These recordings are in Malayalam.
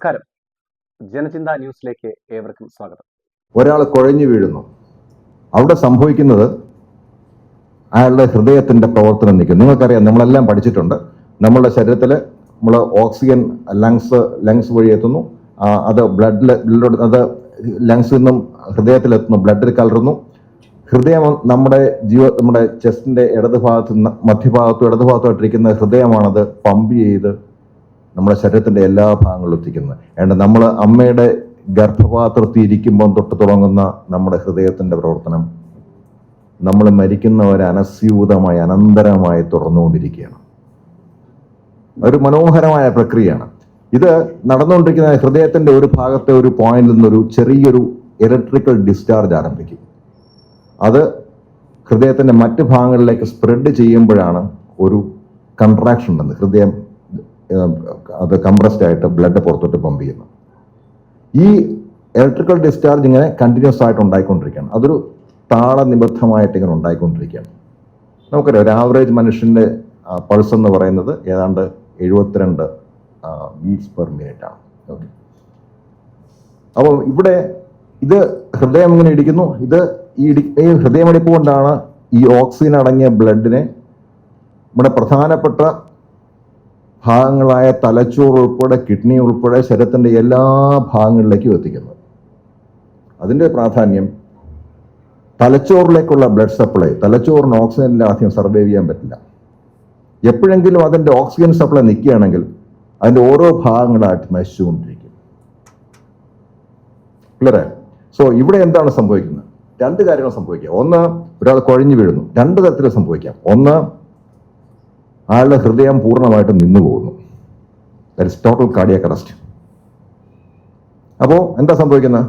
നമസ്കാരം. ജനചിന്ത ന്യൂസിലേക്ക് ഏവർക്കും സ്വാഗതം. ഒരാൾ കുഴഞ്ഞു വീഴുന്നു, അവിടെ സംഭവിക്കുന്നത് അയാളുടെ ഹൃദയത്തിന്റെ പ്രവർത്തനം നിൽക്കും. നിങ്ങൾക്കറിയാം, നമ്മളെല്ലാം പഠിച്ചിട്ടുണ്ട്, നമ്മളുടെ ശരീരത്തിൽ നമ്മൾ ഓക്സിജൻ ലങ്സ് വഴി എത്തുന്നു, അത് ബ്ലഡിലോട്ട്, അത് ലങ്സിൽ നിന്നും ഹൃദയത്തിലെത്തുന്നു, ബ്ലഡിൽ കലരുന്നു. ഹൃദയം നമ്മുടെ ചെസ്റ്റിന്റെ മധ്യഭാഗത്തും ഇടതുഭാഗത്തുമായിട്ടിരിക്കുന്ന ഹൃദയമാണത് പമ്പ് ചെയ്ത് നമ്മുടെ ശരീരത്തിന്റെ എല്ലാ ഭാഗങ്ങളിലും എത്തിക്കുന്നത്. ഏണ്ട നമ്മൾ അമ്മയുടെ ഗർഭപാത്രത്തിൽ ഇരിക്കുമ്പോൾ തൊട്ട് തുടങ്ങുന്ന നമ്മുടെ ഹൃദയത്തിന്റെ പ്രവർത്തനം നമ്മൾ മരിക്കുന്നവരെ അനസ്യൂതമായി അനന്തരമായി തുറന്നുകൊണ്ടിരിക്കുകയാണ്. ഒരു മനോഹരമായ പ്രക്രിയയാണ് ഇത്. നടന്നുകൊണ്ടിരിക്കുന്ന ഹൃദയത്തിന്റെ ഒരു ഭാഗത്തെ ഒരു പോയിന്റിൽ നിന്നൊരു ചെറിയൊരു ഇലക്ട്രിക്കൽ ഡിസ്ചാർജ് ആരംഭിക്കും. അത് ഹൃദയത്തിന്റെ മറ്റ് ഭാഗങ്ങളിലേക്ക് സ്പ്രെഡ് ചെയ്യുമ്പോഴാണ് ഒരു കൺട്രാക്ഷൻ ഉണ്ടെന്ന്, ഹൃദയം അത് കംപ്രസ്ഡ് ആയിട്ട് ബ്ലഡ് പുറത്തോട്ട് പമ്പ് ചെയ്യുന്നു. ഈ ഇലക്ട്രിക്കൽ ഡിസ്ചാർജ് ഇങ്ങനെ കണ്ടിന്യൂസ് ആയിട്ട് ഉണ്ടായിക്കൊണ്ടിരിക്കുകയാണ്. അതൊരു താളനിബദ്ധമായിട്ട് ഇങ്ങനെ ഉണ്ടായിക്കൊണ്ടിരിക്കുകയാണ്. നമുക്കറിയാം, ഒരു ആവറേജ് മനുഷ്യന്റെ പൾസ് എന്ന് പറയുന്നത് ഏതാണ്ട് 72 ബീറ്റ്സ് പെർ മിനിറ്റ് ആണ്. ഓക്കെ, അപ്പം ഇവിടെ ഇത് ഹൃദയം ഇങ്ങനെ ഇടിക്കുന്നു. ഈ ഹൃദയമിടിപ്പ് കൊണ്ടാണ് ഈ ഓക്സിജൻ അടങ്ങിയ ബ്ലഡിനെ നമ്മുടെ പ്രധാനപ്പെട്ട ഭാഗങ്ങളായ തലച്ചോറ് ഉൾപ്പെടെ കിഡ്നി ഉൾപ്പെടെ ശരീരത്തിന്റെ എല്ലാ ഭാഗങ്ങളിലേക്കും എത്തിക്കുന്നത്. അതിന്റെ പ്രാധാന്യം, തലച്ചോറിലേക്കുള്ള ബ്ലഡ് സപ്ലൈ, തലച്ചോറിന് ഓക്സിജനിൽ ആദ്യം സർവൈവ് ചെയ്യാൻ പറ്റില്ല. എപ്പോഴെങ്കിലും അതിന്റെ ഓക്സിജൻ സപ്ലൈ നിൽക്കുകയാണെങ്കിൽ അതിന്റെ ഓരോ ഭാഗങ്ങളായിട്ട് നശിച്ചുകൊണ്ടിരിക്കും. ക്ലിയർ? സോ ഇവിടെ എന്താണ് സംഭവിക്കുന്നത്? 2 കാര്യങ്ങൾ സംഭവിക്കാം. ഒന്ന്, ഒരാൾ കുഴഞ്ഞു വീഴുന്നു. 2 തരത്തിൽ സംഭവിക്കാം. ഒന്ന്, അയാളുടെ ഹൃദയം പൂർണ്ണമായിട്ടും നിന്നു പോകുന്നു. That is total cardiac arrest. അപ്പോൾ എന്താ സംഭവിക്കുന്നത്?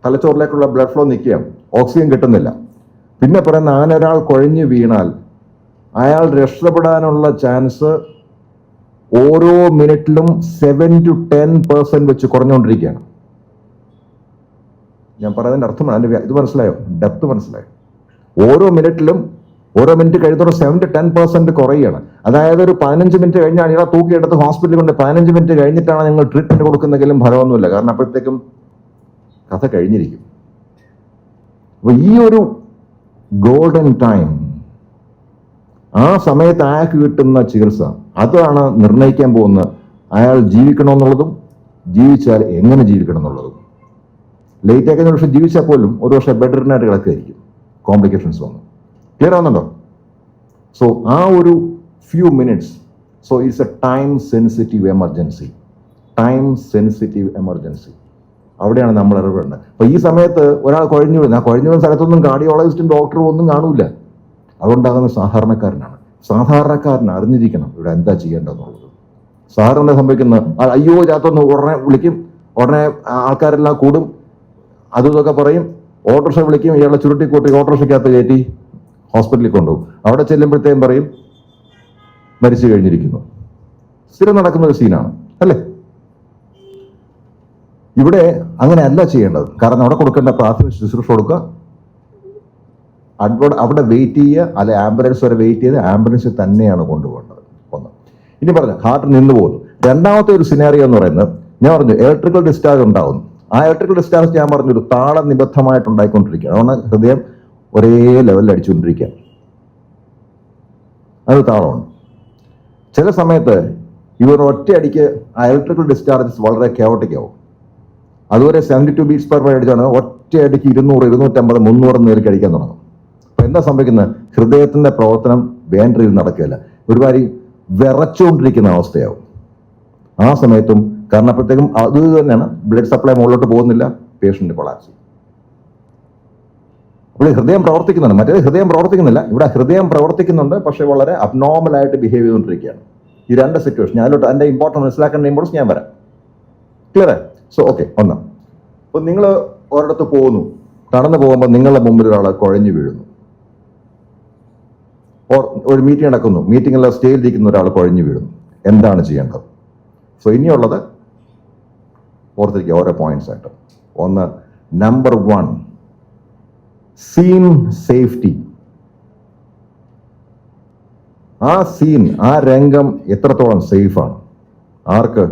തലച്ചോറിലേക്കുള്ള ബ്ലഡ് ഫ്ലോ നിൽക്കുകയാണ്, ഓക്സിജൻ കിട്ടുന്നില്ല. പിന്നെ പറയുന്ന, അങ്ങനെ ഒരാൾ കുഴഞ്ഞു വീണാൽ അയാൾ രക്ഷപ്പെടാനുള്ള ചാൻസ് ഓരോ മിനിറ്റിലും 7 to 10% വെച്ച് കുറഞ്ഞുകൊണ്ടിരിക്കുകയാണ്. ഞാൻ പറയുന്നതിന്റെ അർത്ഥമാണ്, ഇത് മനസ്സിലായോ? ഡെപ്ത് മനസ്സിലായോ? ഓരോ മിനിറ്റ് കഴിയുന്നതോടെ 7 to 10% കുറയുകയാണ്. അതായത് ഒരു 15 മിനിറ്റ് കഴിഞ്ഞാൽ ഇയാളെ തൂക്കിയെടുത്ത് ഹോസ്പിറ്റലിൽ കൊണ്ട് 15 മിനിറ്റ് കഴിഞ്ഞിട്ടാണ് നിങ്ങൾ ട്രീറ്റ്മെന്റ് കൊടുക്കുന്നെങ്കിലും ഫലമൊന്നുമില്ല. കാരണം അപ്പോഴത്തേക്കും കഥ കഴിഞ്ഞിരിക്കും. അപ്പൊ ഈ ഒരു ഗോൾഡൻ ടൈം, ആ സമയത്ത് അയാൾക്ക് കിട്ടുന്ന ചികിത്സ, അതാണ് നിർണ്ണയിക്കാൻ പോകുന്നത് അയാൾ ജീവിക്കണമെന്നുള്ളതും ജീവിച്ചാൽ എങ്ങനെ ജീവിക്കണം എന്നുള്ളതും. ലേറ്റ് ആക്കുന്ന ഒരു വർഷം ജീവിച്ചാൽ പോലും ഒരു വർഷം ബെഡ് റിഡനായിട്ട് കിടക്കുകയായിരിക്കും, കോംപ്ലിക്കേഷൻസ് വന്നു. ക്ലിയർ ആവുന്നുണ്ടോ? സോ ആ ഒരു few minutes, so it's A time sensitive emergency. അവിടെയാണ് നമ്മൾ ഇടപെടേണ്ടത്. അപ്പൊ ഈ സമയത്ത് ഒരാൾ കുഴഞ്ഞു വീഴുന്ന, ആ കുഴഞ്ഞു വീഴുന്ന സ്ഥലത്തൊന്നും കാർഡിയോളജിസ്റ്റും ഡോക്ടറും ഒന്നും കാണൂല. അതുണ്ടാകുന്ന സാധാരണക്കാരനാണ്. സാധാരണക്കാരൻ അറിഞ്ഞിരിക്കണം ഇവിടെ എന്താ ചെയ്യേണ്ടതെന്നുള്ളത്. സാധാരണ എന്താ സംഭവിക്കുന്നത്? അയ്യോ ചാത്തൊന്ന് ഉടനെ വിളിക്കും, ഉടനെ ആൾക്കാരെല്ലാം കൂടും, അതും ഇതൊക്കെ പറയും, ഓട്ടോറിക്ഷ വിളിക്കും, ഇയാളെ ചുരുട്ടിക്കൂട്ടി ഓട്ടോറിക്ഷയ്ക്കകത്ത് കയറ്റി ഹോസ്പിറ്റലിൽ കൊണ്ടുപോകും. അവിടെ ചെല്ലുമ്പോഴത്തേക്കും പറയും മരിച്ചു കഴിഞ്ഞിരിക്കുന്നു. സ്ഥിരം നടക്കുന്ന ഒരു സീനാണ് അല്ലേ? ഇവിടെ അങ്ങനെ അല്ല ചെയ്യേണ്ടത്. കാരണം അവിടെ കൊടുക്കേണ്ട പ്രാഥമിക ശുശ്രൂഷ കൊടുക്കുക, അവിടെ വെയിറ്റ് ചെയ്യുക, അല്ലെ ആംബുലൻസ് വരെ വെയിറ്റ് ചെയ്ത് ആംബുലൻസിൽ തന്നെയാണ് കൊണ്ടുപോകേണ്ടത്. ഒന്ന്. ഇനി പറഞ്ഞു ഹാർട്ട് നിന്ന് പോകുന്നു. രണ്ടാമത്തെ ഒരു സിനാറിയോ എന്ന് പറയുന്നത്, ഞാൻ പറഞ്ഞു ഇലക്ട്രിക്കൽ ഡിസ്ചാർജ് ഉണ്ടാകുന്നു. ആ ഇലക്ട്രിക്കൽ ഡിസ്ചാർജ് ഞാൻ പറഞ്ഞൊരു താളനിബദ്ധമായിട്ട് ഉണ്ടായിക്കൊണ്ടിരിക്കുക. അതുകൊണ്ട് ഹൃദയം ഒരേ ലെവലിൽ അടിച്ചുകൊണ്ടിരിക്കുക, അത് താളമുണ്ട്. ചില സമയത്ത് ഇവർ ഒറ്റയടിക്ക് ആ ഇലക്ട്രിക്കൽ ഡിസ്ചാർജസ് വളരെ ക്യാവട്ടിക് ആവും. അതുവരെ 72 ബീറ്റ്സ് പെർ മിനിറ്റ് അടിച്ചാണ് ഒറ്റയടിക്ക് 200, 250, 300 നേരിട്ട് അടിക്കാൻ തുടങ്ങും. അപ്പൊ എന്താ സംഭവിക്കുന്നത്? ഹൃദയത്തിന്റെ പ്രവർത്തനം വേണ്ടറിൽ നടക്കുകയില്ല, ഒരുപാട് വിറച്ചുകൊണ്ടിരിക്കുന്ന അവസ്ഥയാവും. ആ സമയത്തും കാരണം അപ്പോഴത്തേക്കും അത് തന്നെയാണ്, ബ്ലഡ് സപ്ലൈ മുകളിലോട്ട് പോകുന്നില്ല, പേഷ്യന്റ് കൊളാപ്സ് ചെയ്യും. അപ്പോൾ ഹൃദയം പ്രവർത്തിക്കുന്നുണ്ട്, മറ്റേത് ഹൃദയം പ്രവർത്തിക്കുന്നില്ല. ഇവിടെ ഹൃദയം പ്രവർത്തിക്കുന്നുണ്ട്, പക്ഷെ വളരെ അബ്നോർമലായിട്ട് ബിഹേവ് ചെയ്തുകൊണ്ടിരിക്കുകയാണ്. ഈ 2 സിറ്റുവേഷൻ, അതിലോട്ട് അതിന്റെ ഇമ്പോർട്ടൻസ് മനസ്സിലാക്കേണ്ട ഇമ്പോർട്ടൻസ് ഞാൻ വരാം. ക്ലിയർ? So okay. ഒന്ന്, അപ്പോൾ നിങ്ങൾ ഒരിടത്ത് പോകുന്നു, നടന്നു പോകുമ്പോൾ നിങ്ങളുടെ മുമ്പിൽ ഒരാൾ കുഴഞ്ഞു വീഴുന്നു. ഒരു മീറ്റിംഗ് നടക്കുന്നു, മീറ്റിംഗിലെ സ്റ്റേജിലിരിക്കുന്ന ഒരാൾ കുഴഞ്ഞു വീഴുന്നു. എന്താണ് ചെയ്യേണ്ടത്? സോ ഇനിയുള്ളത് ഓർത്തിരിക്കുക ഓരോ പോയിന്റ്സ് ആയിട്ട്. ഒന്ന്, നമ്പർ 1, സീൻ സേഫ്റ്റി. ആ സീൻ, ആ രംഗം എത്രത്തോളം സേഫാണ്? ആർക്ക്?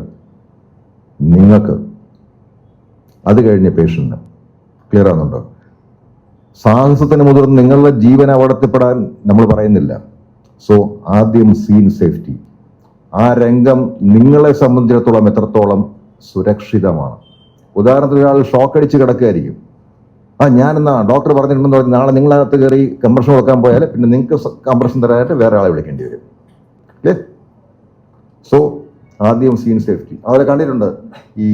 നിങ്ങൾക്ക്, അത് കഴിഞ്ഞ് പേഷ്യന്റിന്. ക്ലിയർ ആകുന്നുണ്ടോ? സാഹസത്തിന് മുതിർന്ന് നിങ്ങളുടെ ജീവൻ അപകടത്തിൽപ്പെടാൻ നമ്മൾ പറയുന്നില്ല. സോ ആദ്യം സീൻ സേഫ്റ്റി. ആ രംഗം നിങ്ങളെ സംബന്ധിച്ചിടത്തോളം എത്രത്തോളം സുരക്ഷിതമാണ്. ഉദാഹരണത്തിന് ഒരാൾ ഷോക്ക് അടിച്ച് കിടക്കുകയായിരിക്കും. ഞാനെന്നാ ഡോക്ടർ പറഞ്ഞിട്ടുണ്ടെന്ന് പറഞ്ഞ് നാളെ നിങ്ങളകത്ത് കയറി കംപ്രഷൻ കൊടുക്കാൻ പോയാൽ പിന്നെ നിങ്ങൾക്ക് കംപ്രഷൻ തരാനായിട്ട് വേറെ ആളെ വിളിക്കേണ്ടി വരും. അല്ലേ? സോ ആദ്യം സീൻ സേഫ്റ്റി. അവരെ കണ്ടിട്ടുണ്ട്, ഈ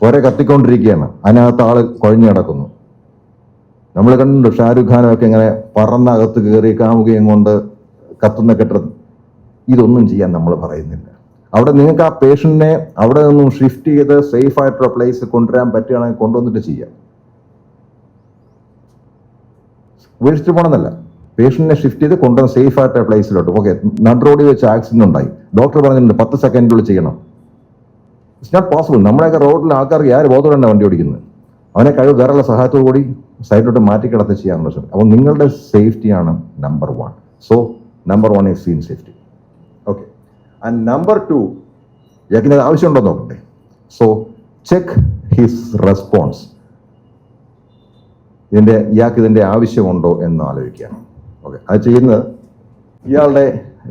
പുര കത്തിക്കൊണ്ടിരിക്കുകയാണ്, അതിനകത്ത് ആള് കുഴഞ്ഞു കിടക്കുന്നു. നമ്മൾ കണ്ടിട്ടുണ്ട് ഷാരൂഖ് ഖാനൊക്കെ ഇങ്ങനെ പറന്നകത്ത് കയറി കാമുകയും കൊണ്ട് കത്തുന്ന കെട്ടുന്നത്. ഇതൊന്നും ചെയ്യാൻ നമ്മൾ പറയുന്നില്ല. അവിടെ നിങ്ങൾക്ക് ആ പേഷ്യന്റിനെ അവിടെ നിന്നും ഷിഫ്റ്റ് ചെയ്ത് സേഫ് ആയിട്ടുള്ള പ്ലേസ് കൊണ്ടുവരാൻ പറ്റുകയാണെങ്കിൽ കൊണ്ടുവന്നിട്ട് ചെയ്യാം. ഉപേക്ഷിച്ച് പോകണമെന്നല്ല, പേഷ്യന്റിനെ ഷിഫ്റ്റ് ചെയ്ത് കൊണ്ടുവന്ന് സേഫ് ആയിട്ട് പ്ലേസിലോട്ട്. ഓക്കെ, നട് റോഡിൽ വെച്ച് ആക്സിഡന്റ് ഉണ്ടായി, ഡോക്ടർ പറഞ്ഞിട്ടുണ്ട് 10 സെക്കൻഡിനുള്ളിൽ ചെയ്യണം. It's not possible. നമ്മുടെയൊക്കെ റോഡിൽ ആൾക്കാർക്ക് ആര് ബോധമുണ്ട് വണ്ടി ഓടിക്കുന്നത്? അവനെ കഴിവ് വേറെയുള്ള സഹായത്തോടു കൂടി സൈഡിലോട്ട് മാറ്റി കിടത്തി ചെയ്യാനുള്ള ശ്രമം. അപ്പോൾ നിങ്ങളുടെ സേഫ്റ്റിയാണ് number 1. So number 1 is scene safety. Okay, and number 2, ഇയാൾക്കിന് ആവശ്യമുണ്ടോ നോക്കട്ടെ. So check his response. ഇയാൾക്ക് ഇതിൻ്റെ ആവശ്യമുണ്ടോ എന്ന് ആലോചിക്കുകയാണ്. ഓക്കെ, അത് ചെയ്യുന്നത് ഇയാളുടെ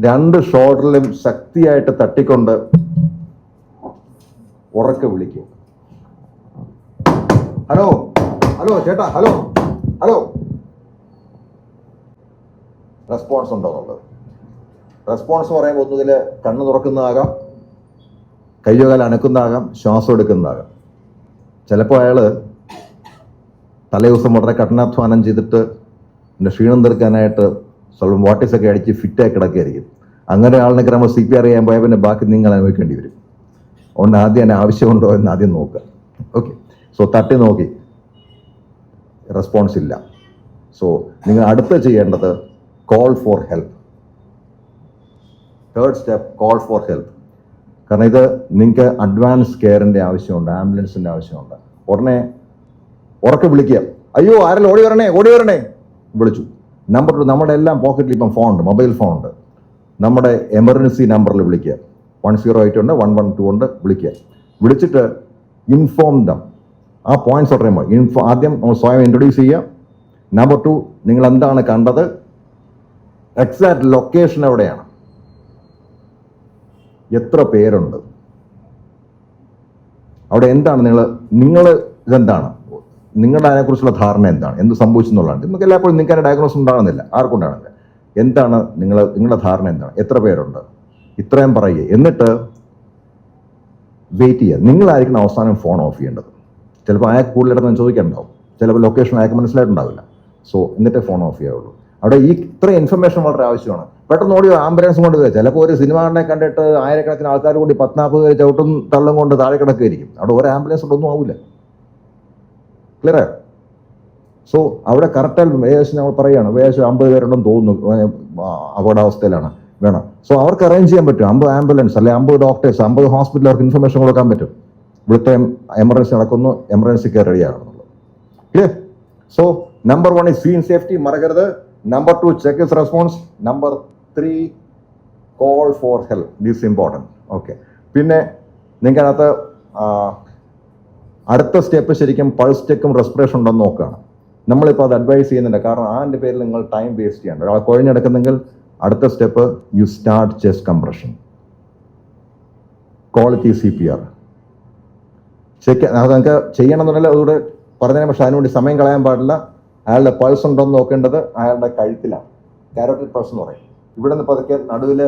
2 ഷോൾഡറിലും ശക്തിയായിട്ട് തട്ടിക്കൊണ്ട് ഉറക്കെ വിളിക്കുക. ഹലോ ഹലോ ചേട്ടാ, ഹലോ ഹലോ. റെസ്പോൺസ് ഉണ്ടോ എന്നുള്ളത്. റെസ്പോൺസ് പറയുമ്പോൾ ഒന്നുകിൽ കണ്ണ് തുറക്കുന്നതാകാം, കയ്യോ കാലം അനക്കുന്നതാകാം, ശ്വാസം എടുക്കുന്നതാകാം. ചിലപ്പോൾ അയാൾ തലേദിവസം വളരെ കഠിനാധ്വാനം ചെയ്തിട്ട് എൻ്റെ ക്ഷീണം തീർക്കാനായിട്ട് സ്വല്പം വാട്ടീസൊക്കെ അടിച്ച് ഫിറ്റായി കിടക്കുകയായിരിക്കും. അങ്ങനെ ആളിനൊക്കെ നമ്മൾ CPR ചെയ്യാൻ പോയാൽ പിന്നെ ബാക്കി നിങ്ങൾ അനുഭവിക്കേണ്ടി വരും. അതുകൊണ്ട് ആദ്യം അതിന് ആവശ്യമുണ്ടോ എന്ന് ആദ്യം നോക്കുക. ഓക്കെ, സോ തട്ടി നോക്കി റെസ്പോൺസ് ഇല്ല. സോ നിങ്ങൾ അടുത്ത് ചെയ്യേണ്ടത് call for help. 3rd step, call for help. കാരണം ഇത് നിങ്ങൾക്ക് അഡ്വാൻസ് കെയറിൻ്റെ ആവശ്യമുണ്ട്, ആംബുലൻസിൻ്റെ ആവശ്യമുണ്ട്. ഉടനെ ഉറക്കെ വിളിക്കുക, അയ്യോ ആരെല്ലാം ഓടി വരണേ ഓടി വരണേ. വിളിച്ചു. നമ്പർ 2, നമ്മുടെ എല്ലാം പോക്കറ്റിൽ ഇപ്പം ഫോൺ ഉണ്ട്, മൊബൈൽ ഫോൺ ഉണ്ട്. നമ്മുടെ എമർജൻസി നമ്പറിൽ വിളിക്കുക. 108 ഉണ്ട്, 112 ഉണ്ട്. വിളിക്കുക. വിളിച്ചിട്ട് ഇൻഫോം ദം. ആ പോയിന്റ്സ് പറയുമ്പോൾ ആദ്യം നമ്മൾ സ്വയം ഇൻട്രൊഡ്യൂസ് ചെയ്യുക. നമ്പർ 2, നിങ്ങൾ എന്താണ് കണ്ടത്, എക്സാക്ട് ലൊക്കേഷൻ എവിടെയാണ്, എത്ര പേരുണ്ട്, അവിടെ എന്താണ് നിങ്ങൾ ഇതെന്താണ്, നിങ്ങളുടെ അതിനെക്കുറിച്ചുള്ള ധാരണ എന്താണ്, എന്ത് സംഭവിച്ചു എന്നുള്ളതാണ്. നിങ്ങൾക്ക് എല്ലായ്പ്പോഴും നിങ്ങൾക്ക് അതിൻ്റെ ഡയഗ്നോസ് ഉണ്ടാകുന്നില്ല, ആർക്കുണ്ടാകുന്നില്ല. എന്താണ് നിങ്ങളുടെ ധാരണ എന്താണ്, എത്ര പേരുണ്ട്, ഇത്രയും പറയുക. എന്നിട്ട് വെയിറ്റ് ചെയ്യുക. നിങ്ങളായിരിക്കണം അവസാനം ഫോൺ ഓഫ് ചെയ്യേണ്ടത്. ചിലപ്പോൾ അയാൾക്ക് കൂടുതലിടത്ത് ചോദിക്കാനുണ്ടാവും, ചിലപ്പോൾ ലൊക്കേഷൻ അയാൾക്ക് മനസ്സിലായിട്ടുണ്ടാവില്ല. സോ എന്നിട്ടേ ഫോൺ ഓഫ് ചെയ്യാവുള്ളൂ. അവിടെ ഇത്ര ഇൻഫർമേഷൻ വളരെ ആവശ്യമാണ്. പെട്ടെന്ന് ഓടി ആംബുലൻസ് കൊണ്ട് വരിക. ചിലപ്പോൾ ഒരു സിനിമ കണ്ടിട്ട് ആയിരക്കണക്കിന് ആൾക്കാർ കൂടി 14 പേര് ചവിട്ടും തള്ളും കൊണ്ട് താഴെ കിടക്കുകയായിരിക്കും. അവിടെ ഒരു ആംബുലൻസ് കൊണ്ടൊന്നും ആവില്ല. ക്ലിയർ? സോ അവിടെ കറക്റ്റായിട്ട് ഏകദേശം നമ്മൾ പറയുകയാണ്, ഏകദേശം 50 പേരുണ്ടെന്ന് തോന്നുന്നു അപകടാവസ്ഥയിലാണ് വേണം. സോ അവർക്ക് അറേഞ്ച് ചെയ്യാൻ പറ്റും 50 ആംബുലൻസ് അല്ലെ 50 ഡോക്ടേഴ്സ്, 50 ഹോസ്പിറ്റലിൽ അവർക്ക് ഇൻഫർമേഷൻ കൊടുക്കാൻ പറ്റും. ഇവിടുത്തെ എമർജൻസി നടക്കുന്നു, എമർജൻസി കെയർ റെഡിയാണെന്നുള്ളത്. Clear? So number 1 is scene safety, മറക്കരുത്. Number 2, check his response. Number 3, call for help. This important. Okay, പിന്നെ നിങ്ങൾക്കകത്ത് അടുത്ത സ്റ്റെപ്പ് ശരിക്കും പൾസ് ചെക്കും റെസ്പിറേഷൻ ഉണ്ടെന്ന് നോക്കുകയാണ്. നമ്മളിപ്പോൾ അത് അഡ്വൈസ് ചെയ്യുന്നുണ്ട്. കാരണം അതിൻ്റെ പേരിൽ നിങ്ങൾ ടൈം വേസ്റ്റ് ചെയ്യേണ്ട. ഒരാൾ കുഴഞ്ഞെടുക്കുന്നെങ്കിൽ അടുത്ത step you start chest compression, quality CPR check. അത് നിങ്ങൾക്ക് ചെയ്യണമെന്നുണ്ടെങ്കിൽ അതുകൂടെ പറഞ്ഞതിന്, പക്ഷേ അതിനുവേണ്ടി സമയം കളയാൻ പാടില്ല. അയാളുടെ പൾസ് ഉണ്ടോ എന്ന് നോക്കേണ്ടത് അയാളുടെ കഴുത്തിലാണ്. കാരോട്ടിഡ് പൾസ് എന്ന് പറയും. ഇവിടെ നിന്ന് പതുക്കെ നടുവിൽ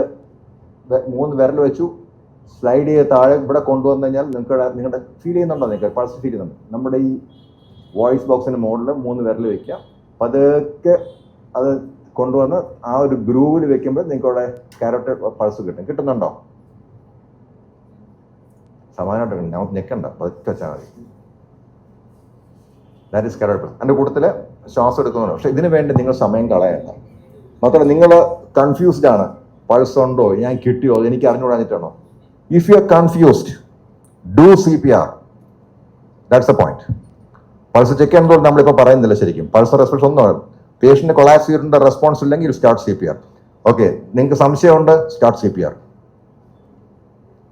3 വിരൽ വെച്ചു സ്ലൈഡ് ചെയ്ത് താഴെ ഇവിടെ കൊണ്ടുവന്നു കഴിഞ്ഞാൽ നിങ്ങളുടെ ഫീൽ ചെയ്യുന്നുണ്ടോ, നിങ്ങൾക്ക് പൾസ് ഫീൽ ചെയ്യുന്നുണ്ട്. നമ്മുടെ ഈ വോയിസ് ബോക്സിൻ്റെ മുകളിൽ 3 വിരൽ വെക്കുക. പതുക്കെ അത് കൊണ്ടുവന്ന് ആ ഒരു ഗ്രൂവിൽ വെക്കുമ്പോൾ നിങ്ങൾക്ക് അവിടെ കാരോട്ടിഡ് പൾസ് കിട്ടുന്നുണ്ടോ? സമാനമായിട്ട് നമുക്ക് ഞെക്കണ്ട, പതുക്കെ വെച്ചാൽ മതി. That is carotid pulse. അതിൻ്റെ കൂട്ടത്തിൽ ശ്വാസം എടുക്കുന്നുണ്ടോ? പക്ഷേ ഇതിനു വേണ്ടി നിങ്ങൾ സമയം കളയണ്ട. മാത്രമല്ല നിങ്ങൾ കൺഫ്യൂസ്ഡ് ആണ്, പൾസ് ഉണ്ടോ, ഞാൻ കിട്ടിയോ, എനിക്ക് അറിഞ്ഞുകൂടാഞ്ഞിട്ടാണോ? If you are confused, do CPR. That's the point. Pulse check ചെയ്യുമ്പോൾ നമ്മളിപ്പോൾ പറയുന്നില്ല ശരിക്കും. പൾസ് റെസ്പിറേഷൻ ഒന്നും പേഷ്യന്റ് കൊളാപ്സ് ചെയ്തിട്ടുണ്ട്, റെസ്പോൺസ് ഇല്ലെങ്കിൽ സ്റ്റാർട്ട് CPR. ഓക്കെ, നിങ്ങൾക്ക് സംശയമുണ്ട്, സ്റ്റാർട്ട് CPR.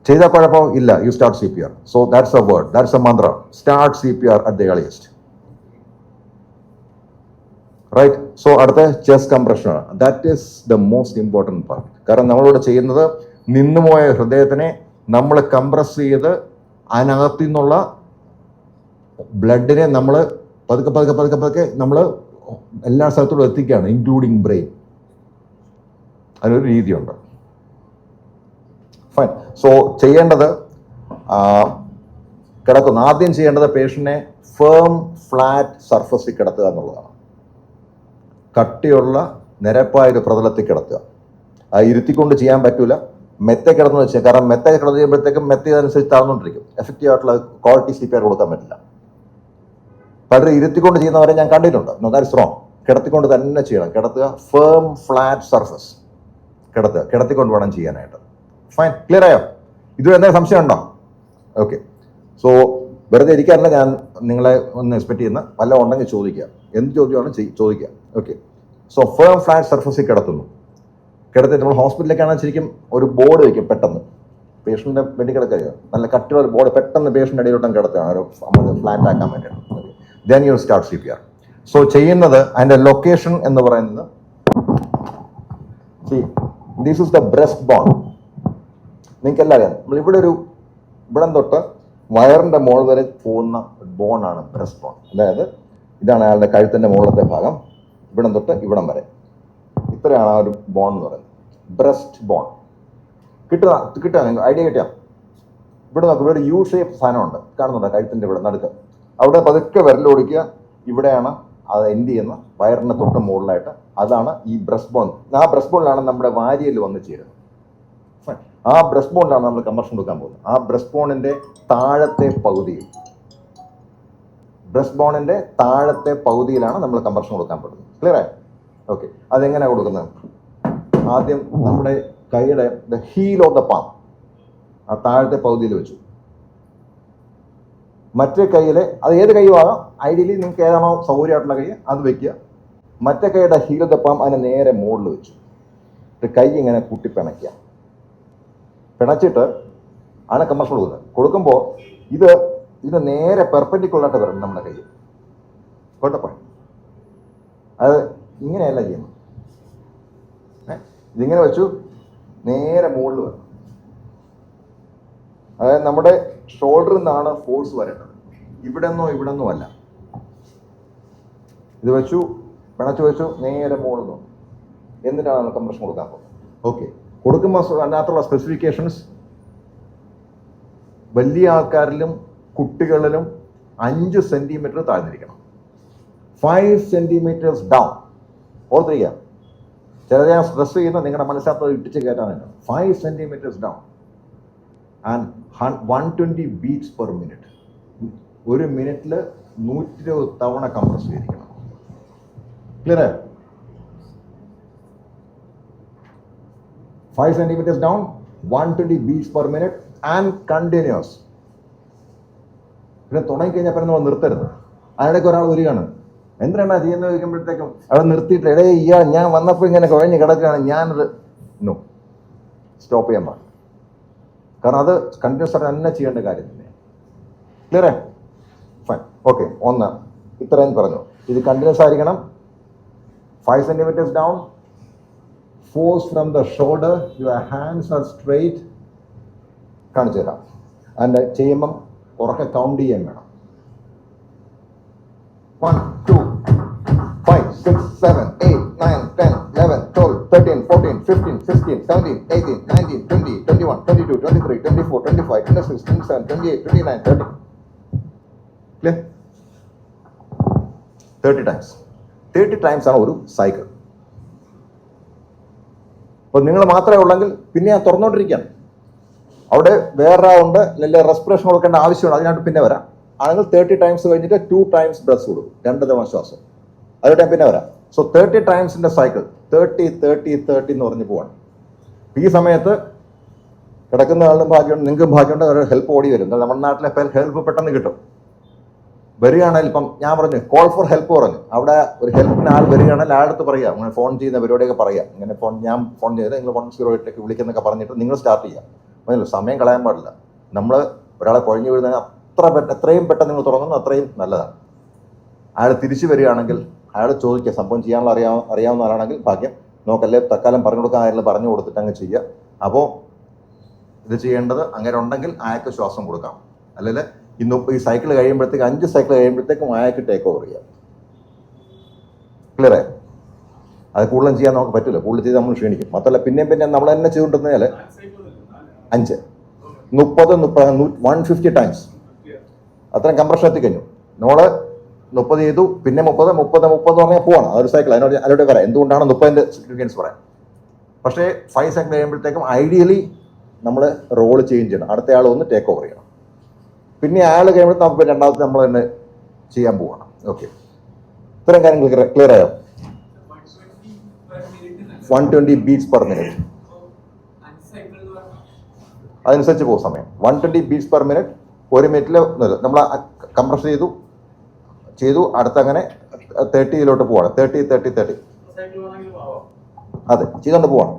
ചെയ്താൽ കുഴപ്പം ഇല്ല, you start CPR. So that's a word, that's a mantra. Start CPR at the earliest. Right. So അടുത്ത ചെസ്റ്റ് കംപ്രഷൻ ആണ്. That is the most important part. കാരണം നമ്മളിവിടെ ചെയ്യുന്നത് നിന്നുപോയ ഹൃദയത്തിനെ നമ്മൾ കംപ്രസ് ചെയ്ത് അതിനകത്തു നിന്നുള്ള ബ്ലഡിനെ നമ്മൾ പതുക്കെ പതുക്കെ പതുക്കെ പതുക്കെ നമ്മൾ എല്ലാ സ്ഥലത്തോടും എത്തിക്കുകയാണ്, ഇൻക്ലൂഡിങ് ബ്രെയിൻ. അതിനൊരു രീതിയുണ്ട്. ഫൈൻ. സോ ചെയ്യേണ്ടത് കിടക്കുന്നു. ആദ്യം ചെയ്യേണ്ടത് പേഷ്യന്റിനെ ഫേം ഫ്ലാറ്റ് സർഫസിൽ കിടത്തുക എന്നുള്ളതാണ്. കട്ടിയുള്ള നിരപ്പായ ഒരു പ്രതലത്തിൽ കിടത്തുക. ഇരുത്തിക്കൊണ്ട് ചെയ്യാൻ പറ്റൂല. മെത്ത കിടന്നു വെച്ചാൽ, കാരണം മെത്ത കിടന്നു ചെയ്യുമ്പോഴത്തേക്കും മെത്ത അതനുസരിച്ച് താഴ്ന്നുകൊണ്ടിരിക്കും. എഫക്റ്റീവ് ആയിട്ടുള്ള ക്വാളിറ്റി CPR കൊടുക്കാൻ പറ്റില്ല. പലരും ഇരുത്തിക്കൊണ്ട് ചെയ്യുന്നവരെ ഞാൻ കണ്ടിട്ടുണ്ട്. No, that's wrong. കിടത്തിക്കൊണ്ട് തന്നെ ചെയ്യണം. കിടത്തുക, ഫേം ഫ്ലാറ്റ് സർഫസ് കിടത്തുക. കിടത്തിക്കൊണ്ട് വേണം ചെയ്യാനായിട്ട്. ഫൈൻ. ക്ലിയർ ആയോ? ഇതുവരെ എന്തെങ്കിലും സംശയം ഉണ്ടോ? ഓക്കെ. സോ വെറുതെ ഇരിക്കാറില്ല ഞാൻ നിങ്ങളെ ഒന്ന് എക്സ്പെക്ട് ചെയ്യുന്ന, വല്ല ഉണ്ടെങ്കിൽ ചോദിക്കുക. എന്ത് ചോദ്യമാണ് ചോദിക്കുക. ഓക്കെ. സോ ഫേം ഫ്ലാറ്റ് സർഫസിൽ കിടത്തുന്നു. കിടത്തി നമ്മൾ ഹോസ്പിറ്റലിലേക്കാണെങ്കിൽ ശരിക്കും ഒരു ബോർഡ് വയ്ക്കും. പെട്ടെന്ന് പേഷ്യൻ്റെ വേണ്ടി കിടക്കുക, നല്ല കട്ടിയുള്ള ഒരു ബോർഡ് പെട്ടെന്ന് പേഷ്യൻ്റെ അടിയിലോട്ടും കിടത്തുകയാണ്, ഒരു ഫ്ലാറ്റ് ആക്കാൻ വേണ്ടിയിട്ട്. Then you start CPR. So ചെയ്യുന്നത് അതിൻ്റെ ലൊക്കേഷൻ എന്ന് പറയുന്നത്, this is the breast bone. നിങ്ങൾക്കെല്ലാം അറിയാം, നമ്മളിവിടെ ഇവിടെ തൊട്ട് വയറിൻ്റെ മോൾ വരെ പോകുന്ന ബോണാണ് ബ്രസ്റ്റ് ബോൺ. അതായത് ഇതാണ് അയാളുടെ കഴുത്തിൻ്റെ മുകളിലത്തെ ഭാഗം, ഇവിടം തൊട്ട് ഇവിടം വരെ. ഇത്രയാണ് ആ ഒരു ബോൺ എന്ന് പറയുന്നത്, ബ്രസ്റ്റ് ബോൺ. കിട്ടുക നിങ്ങൾക്ക് ഐഡിയ കിട്ടിയാൽ ഇവിടെ നോക്കുക. ഇവിടെ ഒരു U-ഷേപ്പ് സാധനമുണ്ട്, കാണുന്നുണ്ടോ? കഴുത്തിൻ്റെ ഇവിടെ നടുക്ക്. അവിടെ പതുക്കെ വിരലോടിക്കുക. ഇവിടെയാണ് അത് എൻഡ് ചെയ്യുന്ന, വയറിൻ്റെ തൊട്ട് മുകളിലായിട്ട്. അതാണ് ഈ ബ്രസ്റ്റ് ബോൺ. ആ ബ്രസ്റ്റ് ബോണിലാണ് നമ്മുടെ വാരിയൽ വന്ന് ചേരുന്നത്. ആ ബ്രസ്റ്റ് ബോണിലാണ് നമ്മൾ കംപ്രഷൻ കൊടുക്കാൻ പോകുന്നത്. ആ ബ്രസ്റ്റ് ബോണിന്റെ താഴത്തെ പകുതിയിലാണ് നമ്മൾ കംപ്രഷൻ കൊടുക്കാൻ പറ്റുന്നത്. ക്ലിയർ ആയി? ഓക്കെ. അതെങ്ങനെയാണ് കൊടുക്കുന്നത്? ആദ്യം നമ്മുടെ കൈയുടെ ഹീൽ ഓഫ് ദ പാം ആ താഴത്തെ പകുതിയിൽ വെച്ചു. മറ്റേ കൈയിലെ, അത് ഏത് കൈയും ആകാം, ഐഡിയലി നിങ്ങൾക്ക് ഏതാണോ സൗകര്യമായിട്ടുള്ള കൈ അത് വെക്കുക. മറ്റേ കൈയുടെ ഹീൽ ഓഫ് ദ പാം അതിനെ നേരെ മുകളിൽ വെച്ചു. കൈ ഇങ്ങനെ കൂട്ടിപ്പിണയ്ക്കുക. പിണച്ചിട്ട് ആണ് കംപ്രഷൻ കൊടുക്കുമ്പോൾ ഇത് നേരെ പെർപെൻഡിക്കുലറായിട്ട് വരണം നമ്മുടെ കൈ. കേട്ടപ്പോൾ അത് ഇങ്ങനെയല്ല ചെയ്യുന്നത്. ഇതിങ്ങനെ വെച്ചു, നേരെ മുകളിൽ വരണം. അതായത് നമ്മുടെ ഷോൾഡറിൽ നിന്നാണ് ഫോഴ്സ് വരേണ്ടത്, ഇവിടെ നിന്നോ അല്ല. ഇത് വെച്ചു, പിണച്ചു വെച്ചു, നേരെ മുകളിൽ നിന്നു. എന്നിട്ടാണ് നമ്മൾ കംപ്രഷൻ കൊടുക്കാൻ പോകുന്നത്. ഓക്കെ. കൊടുക്കുമ്പോൾ അതിനകത്തുള്ള സ്പെസിഫിക്കേഷൻസ് വലിയ ആൾക്കാരിലും കുട്ടികളിലും 5 സെന്റിമീറ്റർ താഴ്ന്നിരിക്കണം. 5 centimetres down. ഓർത്തിരിക്കുക. ചിലത് ഞാൻ സ്ട്രെസ് ചെയ്യുന്ന നിങ്ങളുടെ മനസ്സിനകത്ത് ഇട്ടിച്ച് കയറ്റാനായിട്ട്. 5 centimetres down and 120 beats per minute. ഒരു മിനിറ്റിൽ 120 തവണ കംപ്രസ് ചെയ്തിരിക്കണം. Clear? 5 centimeters down, 120 beats per minute and continuous. പിന്നെ തുടങ്ങിക്കഴിഞ്ഞാൽ പിന്നെ നമ്മൾ നിർത്തരുത്. അതിനിടയ്ക്ക് ഒരാൾ വരികയാണ്, എന്തിനാണ് ചെയ്യുന്നത് ചോദിക്കുമ്പോഴത്തേക്കും അവിടെ നിർത്തിയിട്ട് ഞാൻ വന്നപ്പോൾ ഇങ്ങനെ കുഴഞ്ഞ് കിടക്കുകയാണ്, ഞാനത് സ്റ്റോപ്പ് ചെയ്യാൻ പാടില്ല. കാരണം അത് കണ്ടിന്യൂസ് ആയിട്ട് തന്നെ ചെയ്യേണ്ട കാര്യം തന്നെ. ക്ലിയറേ? ഫൈൻ. ഓക്കെ. ഒന്ന് ഇത്രയും പറഞ്ഞു. ഇത് കണ്ടിന്യൂസ് ആയിരിക്കണം. 5 centimeters down, force from the shoulder, your hands are straight. കാണിച്ചു തരാം. അതിൻ്റെ ചെയ്യുമ്പം ഉറക്കെ കൗണ്ട് ചെയ്യാൻ വേണം. 1, 2, 5, 6, 7, 8, 9, 10, 11, 12, 13, 14, 15, 16, 17, 18, 19, 20, 21, 22, 23, 24, 25, 26, 27, 28, 29, 30. Clear? 30 times. 30 times ആണ് ഒരു സൈക്കിൾ. അപ്പോൾ നിങ്ങൾ മാത്രമേ ഉള്ളെങ്കിൽ പിന്നെ ഞാൻ തുറന്നുകൊണ്ടിരിക്കുകയാണ്. അവിടെ വേറൊരാളുണ്ട്, അല്ലെങ്കിൽ റെസ്പിറേഷൻ കൊടുക്കേണ്ട ആവശ്യമുണ്ട്, അതിനായിട്ട് പിന്നെ വരാം. ആണെങ്കിൽ 30 times കഴിഞ്ഞിട്ട് 2 times ബ്രത്ത് കൊടുക്കും, 2 തവണ ശ്വാസം. അതുകൊണ്ട് പിന്നെ വരാം. സോ 30 ടൈംസിന്റെ സൈക്കിൾ 30 30 30 എന്ന് പറഞ്ഞ് പോവാണ്. ഈ സമയത്ത് കിടക്കുന്ന ആളുടെ ഭാഗ്യമുണ്ട്, നിങ്ങൾക്കും ഭാഗ്യമുണ്ട്, ഒരു ഹെൽപ്പ് ഓടി വരും. നമ്മുടെ നാട്ടിലെ ഹെൽപ്പ് പെട്ടെന്ന് കിട്ടും. വരികയാണെങ്കിൽ ഇപ്പം ഞാൻ പറഞ്ഞു കോൾ ഫോർ ഹെൽപ്പ് പറഞ്ഞു, അവിടെ ഒരു ഹെൽപ്പിന് ആൾ വരികയാണെങ്കിൽ ആളടുത്ത് പറയുക, അങ്ങനെ ഫോൺ ചെയ്യുന്ന പരിപാടിയൊക്കെ പറയാം, ഇങ്ങനെ ഞാൻ ഫോൺ ചെയ്ത് നിങ്ങൾ 108 വിളിക്കുന്നൊക്കെ പറഞ്ഞിട്ട് നിങ്ങൾ സ്റ്റാർട്ട് ചെയ്യുക. മനസ്സിലോ? സമയം കളയാൻ പാടില്ല. നമ്മൾ ഒരാളെ കുഴഞ്ഞു വീഴുന്ന എത്രയും പെട്ടെന്ന് നിങ്ങൾ തുറന്നു അത്രയും നല്ലതാണ്. അയാൾ തിരിച്ചു വരികയാണെങ്കിൽ അയാൾ ചോദിക്കുക, സംഭവം ചെയ്യാനുള്ള അറിയാവുന്ന ആളാണെങ്കിൽ ഭാഗ്യം, നോക്കല്ലേ തൽക്കാലം പറഞ്ഞു കൊടുക്കാൻ അയാൾ പറഞ്ഞു കൊടുത്തിട്ട് അങ്ങ് ചെയ്യുക. അപ്പോൾ ഇത് ചെയ്യേണ്ടത് അങ്ങനെ ഉണ്ടെങ്കിൽ അയാൾക്ക് ശ്വാസം കൊടുക്കാം. അല്ലെങ്കിൽ ഈ സൈക്കിൾ കഴിയുമ്പോഴത്തേക്ക് 5 സൈക്കിൾ കഴിയുമ്പോഴത്തേക്കും അയാൾക്ക് ടേക്ക് ഓവർ ചെയ്യാം. ക്ലിയറേ? അത് കൂടുതലും ചെയ്യാൻ നമുക്ക് പറ്റില്ല. കൂടുതൽ ചെയ്ത് നമ്മൾ ക്ഷീണിക്കും. മാത്രമല്ല പിന്നെ നമ്മൾ തന്നെ ചെയ്തുകൊണ്ടിരുന്നാൽ 5, 30, 150 ടൈംസ് അത്രയും കംപ്രഷൻ എത്തിക്കഴിഞ്ഞു. നമ്മൾ 30 ചെയ്തു, പിന്നെ 30 പറഞ്ഞാൽ പോവാണ്. അതൊരു സൈക്കിൾ. അതിനോട് പറയാം എന്തുകൊണ്ടാണ് 30ന്റെ സിഗ്നിഫിക്കൻസ് പറയാം. പക്ഷേ 5 സൈക്കിൾ കഴിയുമ്പോഴത്തേക്കും ഐഡിയലി നമ്മൾ റോള് ചേഞ്ച് ചെയ്യണം. അടുത്ത ആൾ ഒന്ന് ടേക്ക് ഓവർ ചെയ്യണം. പിന്നെ അയാൾ കഴിയുമ്പോൾ നമുക്ക് രണ്ടാമത്തെ നമ്മൾ തന്നെ ചെയ്യാൻ പോവാണ്. ഓക്കെ, ഇത്രയും കാര്യങ്ങൾ ക്ലിയർ ആയോ? 120 ബീറ്റ്സ് പെർ മിനിറ്റ് അതനുസരിച്ച് പോകും സമയം. 120 ബീറ്റ്സ് പെർ മിനിറ്റ് 1 മിനിറ്റിൽ നമ്മൾ കംപ്രസ് ചെയ്തു അടുത്ത അങ്ങനെ 30 പോവാണ്. 30 അതെ ചെയ്തുകൊണ്ട് പോവാണ്.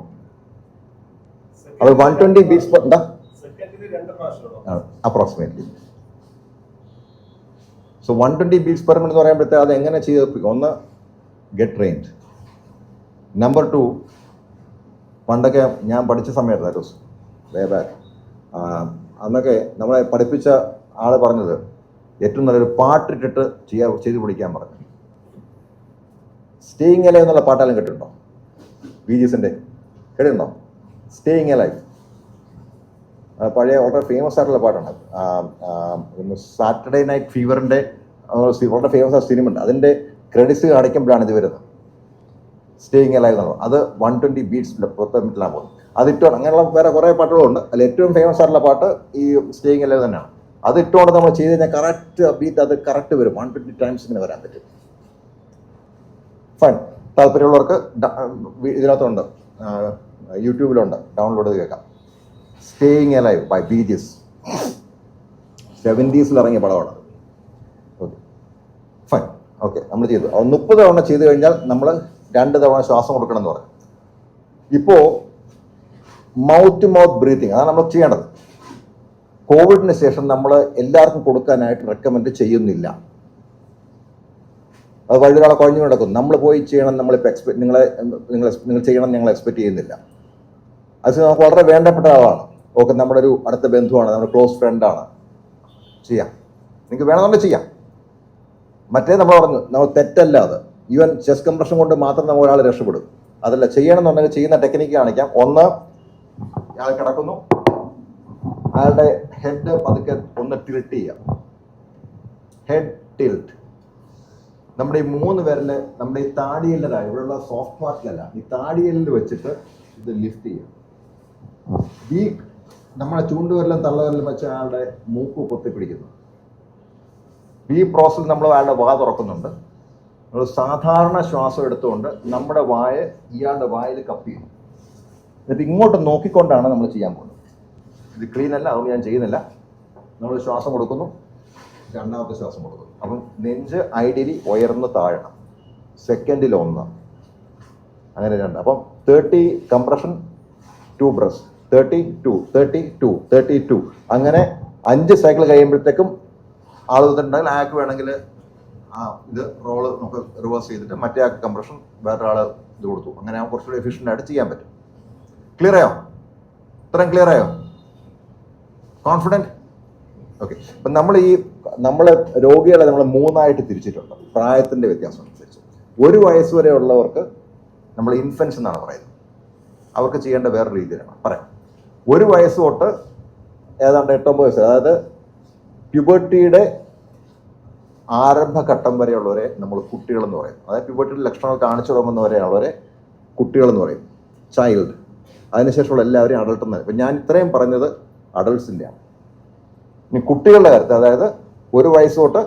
അത് 120 beats per approximately. So 120 beats per minute എന്ന് പറയുമ്പോഴത്തേക്ക് അത് എങ്ങനെ ചെയ്തെടുപ്പിക്കും? ഒന്ന്, ഗെറ്റ് ട്രെയിൻഡ്. നമ്പർ 2, പണ്ടൊക്കെ ഞാൻ പഠിച്ച സമയത്ത് അന്നൊക്കെ നമ്മളെ പഠിപ്പിച്ച ആൾ പറഞ്ഞത് ഏറ്റവും നല്ലൊരു പാട്ടിട്ടിട്ട് ചെയ്ത് പിടിക്കാൻ പറഞ്ഞു. സ്റ്റേയിങ് അലൈവ് എന്നുള്ള പാട്ടെല്ലാം കേട്ടിട്ടുണ്ടോ? ബീജീസിൻ്റെ കേട്ടിട്ടുണ്ടോ? സ്റ്റേയിങ് അലൈവ് പഴയ വളരെ ഫേമസ് ആയിട്ടുള്ള പാട്ടാണ്. സാറ്റർഡേ നൈറ്റ് ഫീവറിൻ്റെ വളരെ ഫേമസ് ആയ സിനിമ ഉണ്ട്. അതിൻ്റെ ക്രെഡിറ്റ്സ് കാണിക്കുമ്പോഴാണ് ഇത് വരുന്നത്. സ്റ്റേയിങ് അലൈവ് എന്നുള്ളത് അത് 120 ബീറ്റ്സ് പെർ മിനിറ്റിലാണ് പോകുന്നത്. അത് ഇട്ടുകൊണ്ട് അങ്ങനെയുള്ള വേറെ കുറേ പാട്ടുകളുണ്ട്. അതിൽ ഏറ്റവും ഫേമസ് ആയിട്ടുള്ള പാട്ട് ഈ സ്റ്റേയിങ് അലൈവ് തന്നെയാണ്. അത് ഇട്ടുകൊണ്ട് നമ്മൾ ചെയ്ത് കഴിഞ്ഞാൽ കറക്റ്റ് ബീറ്റ് അത് കറക്റ്റ് വരും. 120 ടൈംസ് ഇങ്ങനെ വരാൻ പറ്റും. ഫൈൻ. താല്പര്യമുള്ളവർക്ക് ഇതിനകത്തുണ്ട്, യൂട്യൂബിലുണ്ട്, ഡൗൺലോഡ് ചെയ്ത് കേൾക്കാം. Staying alive by Bee Gees. 70s ഇറങ്ങിയ പടമാണ്. Okay fine. ഓക്കെ, നമ്മൾ ചെയ്തു. 30 തവണ ചെയ്ത് കഴിഞ്ഞാൽ നമ്മൾ 2 തവണ ശ്വാസം കൊടുക്കണം എന്ന് പറഞ്ഞു. ഇപ്പോൾ മൗത്ത് ടു മൗത്ത് ബ്രീത്തിങ് അതാണ് നമ്മൾ ചെയ്യേണ്ടത്. കോവിഡിന് ശേഷം നമ്മൾ എല്ലാവർക്കും കൊടുക്കാനായിട്ട് റെക്കമെൻഡ് ചെയ്യുന്നില്ല. അത് വഴി ഒരാളെ കുഴഞ്ഞു കിടക്കും. നമ്മൾ പോയി ചെയ്യണം, നമ്മളിപ്പോൾ നിങ്ങൾ ചെയ്യണം ഞങ്ങൾ എക്സ്പെക്ട് ചെയ്യുന്നില്ല. അത് നമുക്ക് വളരെ വേണ്ടപ്പെട്ട ആളാണ്. ഓക്കെ, നമ്മുടെ ഒരു അടുത്ത ബന്ധുവാണ്, നമ്മുടെ ക്ലോസ് ഫ്രണ്ടാണ്. ചെയ്യാം, നിങ്ങൾക്ക് വേണമെന്നുണ്ടെങ്കിൽ ചെയ്യാം. മറ്റേ നമ്മൾ പറഞ്ഞു നമ്മൾ തെറ്റല്ല അത്. ഈവൻ ചെസ്റ്റ് കംപ്രഷൻ കൊണ്ട് മാത്രം നമ്മൾ ഒരാൾ രക്ഷപ്പെടും. അതല്ല, ചെയ്യണമെന്നുണ്ടെങ്കിൽ ചെയ്യുന്ന ടെക്നിക്ക് കാണിക്കാം. ഒന്ന്, അയാൾ കിടക്കുന്നു, അയാളുടെ ഹെഡ് പതുക്കെ ഒന്ന് ടിൽറ്റ് ചെയ്യാം. Head tilt. നമ്മുടെ ഈ 3 വിരല് നമ്മുടെ ഈ താടിയെല്ലിലാണ്, ഇവിടെയുള്ള സോഫ്റ്റ് പാർട്ടിലല്ല, ഈ താടിയെല്ലിൽ വെച്ചിട്ട് ഇത് ലിഫ്റ്റ് ചെയ്യാം. ഈ നമ്മളെ ചൂണ്ടുവിരലും തള്ളവിരലും വെച്ച് അയാളുടെ മൂക്ക് പൊത്തിപ്പിടിക്കുന്നു. ഈ പ്രോസസ്സിൽ നമ്മൾ അയാളുടെ വാ തുറക്കുന്നുണ്ട്. നമ്മൾ സാധാരണ ശ്വാസം എടുത്തുകൊണ്ട് നമ്മുടെ വായ ഇയാളുടെ വായിൽ കപ്പ് ചെയ്യുന്നു. എന്നിട്ട് ഇങ്ങോട്ട് നോക്കിക്കൊണ്ടാണ് നമ്മൾ ചെയ്യാൻ പോകുന്നത്. ഇത് ക്ലീൻ അല്ല, അതുകൊണ്ട് ഞാൻ ചെയ്യുന്നില്ല. നമ്മൾ ശ്വാസം കൊടുക്കുന്നു, രണ്ടാമത്തെ ശ്വാസം കൊടുക്കുന്നു. അപ്പം നെഞ്ച് ഐഡിയലി ഉയർന്ന് താഴണം. സെക്കൻഡിൽ 1, അങ്ങനെ 2. അപ്പം 30 കംപ്രഷൻ, 2 ബ്രസ്, 32, 32, 32. അങ്ങനെ 5 സൈക്കിൾ കഴിയുമ്പോഴത്തേക്കും ആൾ ഉണ്ടെങ്കിൽ അയാൾക്ക് വേണമെങ്കിൽ ഇത് റോള് നമുക്ക് റിവേഴ്സ് ചെയ്തിട്ട് മറ്റേ ആൾക്ക് കംപ്രഷൻ വേറൊരാൾ ഇത് കൊടുത്തു. അങ്ങനെ കുറച്ചുകൂടി എഫിഷ്യൻ്റ് ആയിട്ട് ചെയ്യാൻ പറ്റും. ക്ലിയർ ആയോ? ഇത്രയും ക്ലിയർ ആയോ? കോൺഫിഡൻറ്റ്? ഓക്കെ. അപ്പം നമ്മൾ രോഗികളെ നമ്മൾ 3ആയിട്ട് തിരിച്ചിട്ടുണ്ട്, പ്രായത്തിൻ്റെ വ്യത്യാസം അനുസരിച്ച്. 1 വയസ്സ് വരെ ഉള്ളവർക്ക് നമ്മൾ ഇൻഫൻസ് എന്നാണ് പറയുന്നത്. അവർക്ക് ചെയ്യേണ്ട വേറെ രീതിയിലാണ് പറയാം. 1 വയസ്സ് തൊട്ട് ഏതാണ്ട് 8-9 വയസ്സ്, അതായത് പ്യൂബർട്ടിയുടെ ആരംഭഘട്ടം വരെയുള്ളവരെ നമ്മൾ കുട്ടികളെന്ന് പറയും. അതായത് പ്യൂബർട്ടിയുടെ ലക്ഷണങ്ങൾ കാണിച്ചു തുടങ്ങുന്നവരെയുള്ളവരെ കുട്ടികളെന്ന് പറയും, ചൈൽഡ്. അതിനുശേഷമുള്ള എല്ലാവരെയും അഡൾട്ട് എന്ന്. ഇപ്പം ഞാൻ ഇത്രയും പറഞ്ഞത് അഡൾട്ട്സിൻ്റെയാണ്. ഇനി കുട്ടികളുടെ കാര്യത്തിൽ, അതായത് 1 വയസ്സ് തൊട്ട്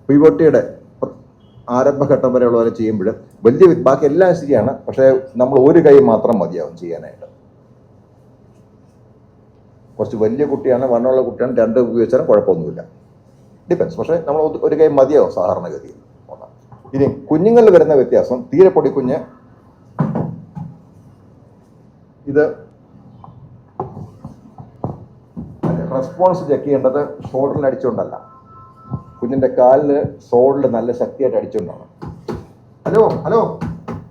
പ്യൂബർട്ടിയുടെ ആരംഭഘട്ടം വരെയുള്ളവരെ ചെയ്യുമ്പോൾ ബാക്കി എല്ലാം ശരിയാണ്. പക്ഷേ നമ്മൾ 1 കൈ മാത്രം മതിയാവും ചെയ്യാനായിട്ട്. കുറച്ച് വലിയ കുട്ടിയാണ്, വണ്ണമുള്ള കുട്ടിയാണ്, 2 ഉപയോഗിച്ചാലും കുഴപ്പമൊന്നുമില്ല, ഡിപ്പെൻസ്. പക്ഷേ നമ്മൾ 1 കൈ മതിയാവും സാധാരണഗതിയിൽ. ഇനി കുഞ്ഞുങ്ങളിൽ വരുന്ന വ്യത്യാസം, തീരെ പൊടിക്കുഞ്ഞ് ഇത് റെസ്പോൺസ് ചെക്ക് ചെയ്യേണ്ടത് ഷോൾഡറിൽ അടിച്ചുകൊണ്ടല്ല, കുഞ്ഞിൻ്റെ കാലിൽ സോളിൽ നല്ല ശക്തിയായിട്ട് അടിച്ചുകൊണ്ടാണ്. ഹലോ ഹലോ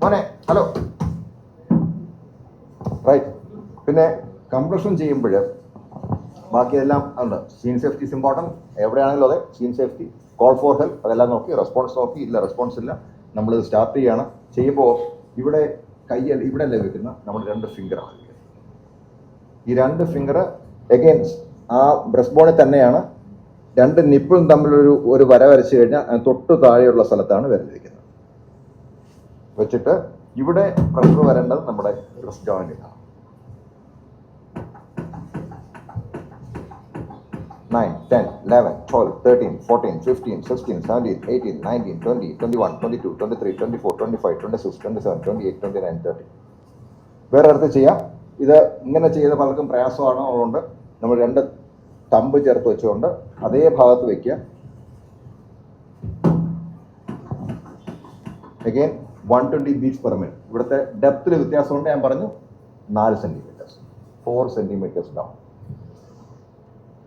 മോനെ ഹലോ, റൈറ്റ്. പിന്നെ കംപ്രഷൻ ചെയ്യുമ്പോൾ ബാക്കിയെല്ലാം ഉണ്ട്. Scene safety is important. എവിടെയാണെങ്കിലും അതെ, scene safety, call for help, അതെല്ലാം നോക്കി, റെസ്പോൺസ് നോക്കി, ഇല്ല റെസ്പോൺസ് ഇല്ല, നമ്മളിത് സ്റ്റാർട്ട് ചെയ്യണം. ചെയ്യുമ്പോൾ ഇവിടെ കയ്യല്ല, ഇവിടെ അല്ലേ വെക്കുന്ന, നമ്മൾ 2 ഫിംഗറാണ് വെക്കുന്നത്. ഈ 2 ഫിംഗർ എഗെയിൻസ്റ്റ് ആ ബ്രസ്റ്റ് ബോണിൽ തന്നെയാണ്. 2 നിപ്പിളും തമ്മിലൊരു വര വരച്ച് കഴിഞ്ഞാൽ തൊട്ട് താഴെയുള്ള സ്ഥലത്താണ് വിരലിരിക്കുന്നത്. വെച്ചിട്ട് ഇവിടെ പ്രഷർ വരേണ്ടത് നമ്മുടെ ബ്രസ്റ്റ് ജോയിന്റിലാണ്. 9, 10, 11, 12, 13, 14, 15, 16, 17, 18, 19, 20, 21, 22, 23, 24, 25, 26, 27, 28, 29, 30. വേറെ അടുത്ത് ചെയ്യാം. ഇത് ഇങ്ങനെ ചെയ്ത് പലർക്കും പ്രയാസമാണ്. അതുകൊണ്ട് നമ്മൾ 2 തമ്പ് ചേർത്ത് വെച്ചുകൊണ്ട് അതേ ഭാഗത്ത് വയ്ക്കുക. Again 120 beats per minute. ഇവിടുത്തെ ഡെപ്തിൽ വ്യത്യാസമുണ്ട്. ഞാൻ പറഞ്ഞു 4 സെന്റിമീറ്റേഴ്സ്, 4 സെന്റിമീറ്റേഴ്സ് ഡൗൺ.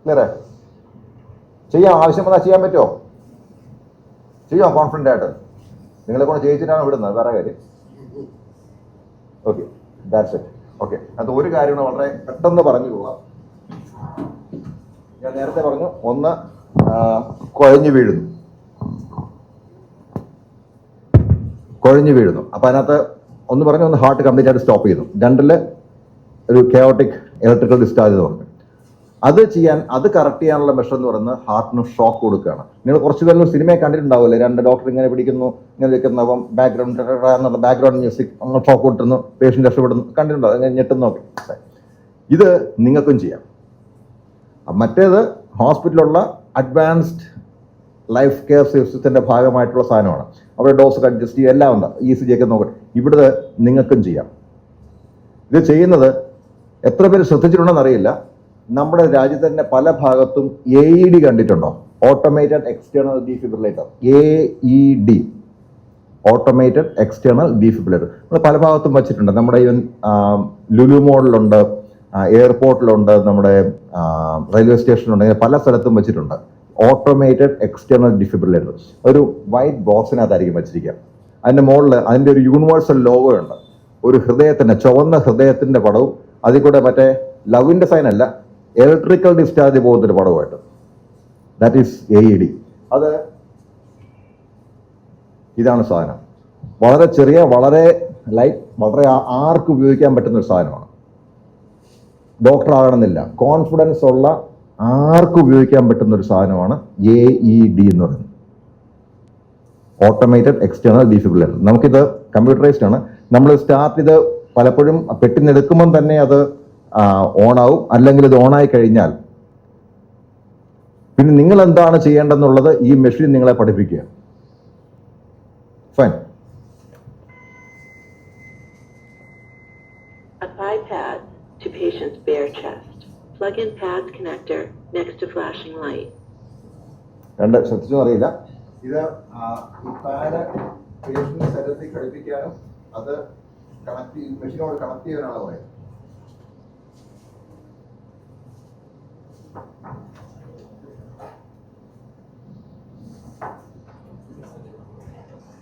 ക്ലിയർ? ചെയ്യാം. ആവശ്യം വന്നാൽ ചെയ്യാൻ പറ്റുമോ? ചെയ്യാം കോൺഫിഡൻ്റ് ആയിട്ട്. നിങ്ങളെ കൊണ്ട് ചെയ്യിച്ചിട്ടാണ് വിടുന്നത്, വേറെ കാര്യം. Okay, that's it. ഓക്കെ, അത് ഒരു കാര്യമാണ്, വളരെ പെട്ടെന്ന് പറഞ്ഞു പോകാം. ഞാൻ നേരത്തെ പറഞ്ഞു, ഒന്ന് കുഴഞ്ഞു വീഴുന്നു. അപ്പം അതിനകത്ത് ഒന്ന് പറഞ്ഞു, ഒന്ന് ഹാർട്ട് കംപ്ലീറ്റ് ആയിട്ട് സ്റ്റോപ്പ് ചെയ്യുന്നു. 2 ഒരു കെയോട്ടിക് ഇലക്ട്രിക്കൽ ഡിസ്ചാർജ് എന്ന് പറഞ്ഞു. അത് ചെയ്യാൻ, അത് കറക്റ്റ് ചെയ്യാനുള്ള മെഷർ എന്ന് പറയുന്നത് ഹാർട്ടിന് ഷോക്ക് കൊടുക്കുകയാണ്. നിങ്ങൾ കുറച്ച് പേരും സിനിമയെ കണ്ടിട്ടുണ്ടാവില്ലേ, 2 ഡോക്ടർ ഇങ്ങനെ പിടിക്കുന്നു, ഇങ്ങനെ വെക്കുന്നു, അപ്പം ബാക്ക്ഗ്രൗണ്ട് മ്യൂസിക് അങ്ങനെ ഷോക്ക് കൊടുത്തുന്നു, പേഷ്യൻ്റ് രക്ഷപ്പെടുന്നു, കണ്ടിട്ടുണ്ടോ? അങ്ങനെ ഞെട്ടുന്നൊക്കെ. ഇത് നിങ്ങൾക്കും ചെയ്യാം. മറ്റേത് ഹോസ്പിറ്റലിലുള്ള അഡ്വാൻസ്ഡ് ലൈഫ് കെയർ സിസ്റ്റത്തിൻ്റെ ഭാഗമായിട്ടുള്ള സാധനമാണ്. അവിടെ ഡോസ് അഡ്ജസ്റ്റ് ചെയ്യുക, എല്ലാം ഉണ്ട്, ECG ഒക്കെ നോക്കട്ടെ. ഇവിടെ നിങ്ങൾക്കും ചെയ്യാം. ഇത് ചെയ്യുന്നത് എത്ര പേര് ശ്രദ്ധിച്ചിട്ടുണ്ടെന്ന് അറിയില്ല. നമ്മുടെ രാജ്യത്തിൻ്റെ പല ഭാഗത്തും AED കണ്ടിട്ടുണ്ടോ? Automated external defibrillator, AED, automated external defibrillator. നമ്മൾ പല ഭാഗത്തും വച്ചിട്ടുണ്ട്. നമ്മുടെ ഈവൻ ലുലു മോളിലുണ്ട്, എയർപോർട്ടിലുണ്ട്, നമ്മുടെ റെയിൽവേ സ്റ്റേഷനിലുണ്ട്, ഇങ്ങനെ പല സ്ഥലത്തും വെച്ചിട്ടുണ്ട് ഓട്ടോമേറ്റഡ് എക്സ്റ്റേണൽ ഡിഫിബ്രിലേറ്റർ. ഒരു വൈറ്റ് ബോക്സിനകത്തായിരിക്കും വെച്ചിരിക്കുക. അതിൻ്റെ മുകളിൽ അതിൻ്റെ ഒരു യൂണിവേഴ്സൽ ലോഗോ ഉണ്ട്. ഒരു ഹൃദയത്തിൻ്റെ, ചുവന്ന ഹൃദയത്തിൻ്റെ പടവും, അതിൽ കൂടെ മറ്റേ ലവിൻ്റെ സൈൻ അല്ല, ഇലക്ട്രിക്കൽ ഡിസ്ചാർജ് പോകുന്നൊരു പടവുമായിട്ട്. That is AED. അത് ഇതാണ് സാധനം. വളരെ ചെറിയ, വളരെ ലൈറ്റ്, വളരെ ആർക്ക് ഉപയോഗിക്കാൻ പറ്റുന്ന ഒരു സാധനമാണ്. ഡോക്ടർ ആകണമെന്നില്ല, കോൺഫിഡൻസ് ഉള്ള ആർക്ക് ഉപയോഗിക്കാൻ പറ്റുന്ന ഒരു സാധനമാണ് AED എന്ന് പറയുന്നത്, ഓട്ടോമേറ്റഡ് എക്സ്റ്റേണൽ ഡീഫിബ്രിലേറ്റർ. നമുക്കിത് കമ്പ്യൂട്ടറൈസ്ഡ് ആണ്. നമ്മൾ സ്റ്റാർട്ട് ചെയ്ത് പലപ്പോഴും പെട്ടിനെടുക്കുമ്പം തന്നെ അത് ഓണാവും. അല്ലെങ്കിൽ ഇത് ഓണായി കഴിഞ്ഞാൽ പിന്നെ നിങ്ങൾ എന്താണ് ചെയ്യേണ്ടതെന്നുള്ളത് ഈ മെഷീൻ നിങ്ങളെ പഠിപ്പിക്കുക. Fine. Apply pads to patient's bare chest. Plug in pads connector next to flashing light. ശ്രദ്ധിച്ചോ അറിയില്ല. ഇത് ഈ പാഡ് പേഷ്യന്റ് ശരീരത്തിൽ ഘടിപ്പിക്കാനും അത് മെഷീനോട് കണക്ട് ചെയ്യാനാണ് പറയുന്നത്.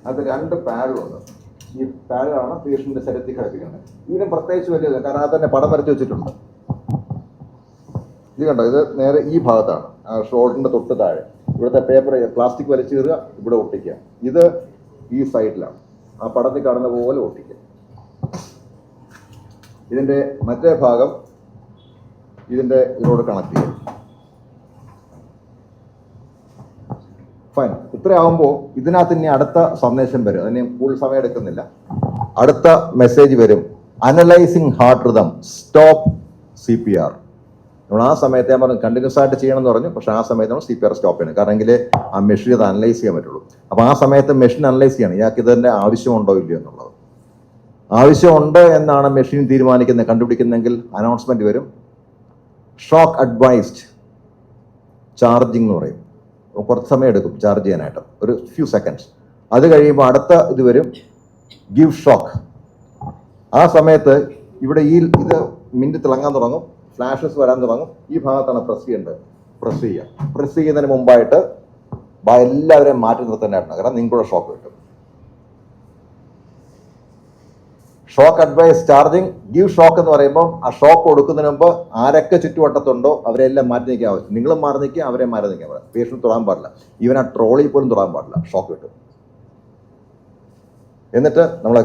അത് 2 പാഡുണ്ട്. ഈ പാഡാണ് പേഷ്യന്റെ ശരീരത്തിൽ ഘടിപ്പിക്കുന്നത്. ഇതിന് പ്രത്യേകിച്ച് വലിയ, കാരണം അത് തന്നെ പടം വരച്ച് വെച്ചിട്ടുണ്ട്. ഇത് കണ്ടോ, ഇത് നേരെ ഈ ഭാഗത്താണ്, ഷോൾഡറിന്റെ തൊട്ട് താഴെ. ഇവിടുത്തെ പേപ്പർ പ്ലാസ്റ്റിക് വലിച്ചു കീറുക, ഇവിടെ ഒട്ടിക്കുക. ഇത് ഈ സൈഡിലാണ്, ആ പടത്തിൽ കാണുന്ന പോലെ ഒട്ടിക്കുക. ഇതിന്റെ മറ്റേ ഭാഗം ഇതിനോട് കണക്ട് ചെയ്യും. ഫൈൻ. ഇത്രയാവുമ്പോൾ ഇതിനകത്ത് ഇനി അടുത്ത സന്ദേശം വരും. അതിന് കൂടുതൽ സമയം എടുക്കുന്നില്ല. അടുത്ത മെസ്സേജ് വരും, analysing heart rhythm, stop CPR. നമ്മൾ ആ സമയത്ത് ഞാൻ പറഞ്ഞു കണ്ടിന്യൂസ് ആയിട്ട് ചെയ്യണം എന്ന് പറഞ്ഞു. പക്ഷെ ആ സമയത്ത് നമ്മൾ CPR സ്റ്റോപ്പ് ചെയ്യണം. കാരണം എങ്കിൽ ആ മെഷീൻ അത് അനലൈസ് ചെയ്യാൻ പറ്റുള്ളൂ. അപ്പോൾ ആ സമയത്ത് മെഷീൻ അനലൈസ് ചെയ്യണം, ഇയാൾക്ക് ഇതിൻ്റെ ആവശ്യമുണ്ടോ ഇല്ലയോ എന്നുള്ളത്. ആവശ്യമുണ്ട് എന്നാണ് മെഷീൻ തീരുമാനിക്കുന്നത്, കണ്ടുപിടിക്കുന്നെങ്കിൽ അനൗൺസ്മെന്റ് വരും. ഷോക്ക് അഡ്വൈസ്ഡ് ചാർജിങ് എന്ന് പറയും. കുറച്ച് സമയം എടുക്കും ചാർജ് ചെയ്യാനായിട്ട്, ഒരു ഫ്യൂ സെക്കൻഡ്സ്. അത് കഴിയുമ്പോൾ അടുത്ത ഇത് വരും, ഗിവ് ഷോക്ക്. ആ സമയത്ത് ഇവിടെ ഇത് മിനിറ്റ് തിളങ്ങാൻ തുടങ്ങും. ഫ്ലാഷസ് വരാൻ തുടങ്ങും. ഈ ഭാഗത്താണ് പ്രസ് ചെയ്യേണ്ടത്. പ്രസ് ചെയ്യുക. പ്രസ് ചെയ്യുന്നതിന് മുമ്പായിട്ട് എല്ലാവരെയും മാറ്റി നിർത്തേണ്ടതാണ്. കാരണം നിങ്ങളുടെ ഷോക്ക് കിട്ടും. Shock advise charging. Give shock എന്ന് പറയുമ്പോൾ ആ ഷോക്ക് കൊടുക്കുന്നതിന് മുമ്പ് ആരൊക്കെ ചുറ്റുവട്ടത്തുണ്ടോ അവരെല്ലാം മാറ്റി നിൽക്കാൻ ആവശ്യം. നിങ്ങളും മാറി നിൽക്കുക, അവരെ മാറി നിൽക്കാൻ പാടില്ല. പേഷ്യന്റ് തൊടാൻ പാടില്ല. ഈവൻ ആ ട്രോളി പോലും തൊടാൻ പാടില്ല. ഷോക്ക് കിട്ടും. എന്നിട്ട് നമ്മൾ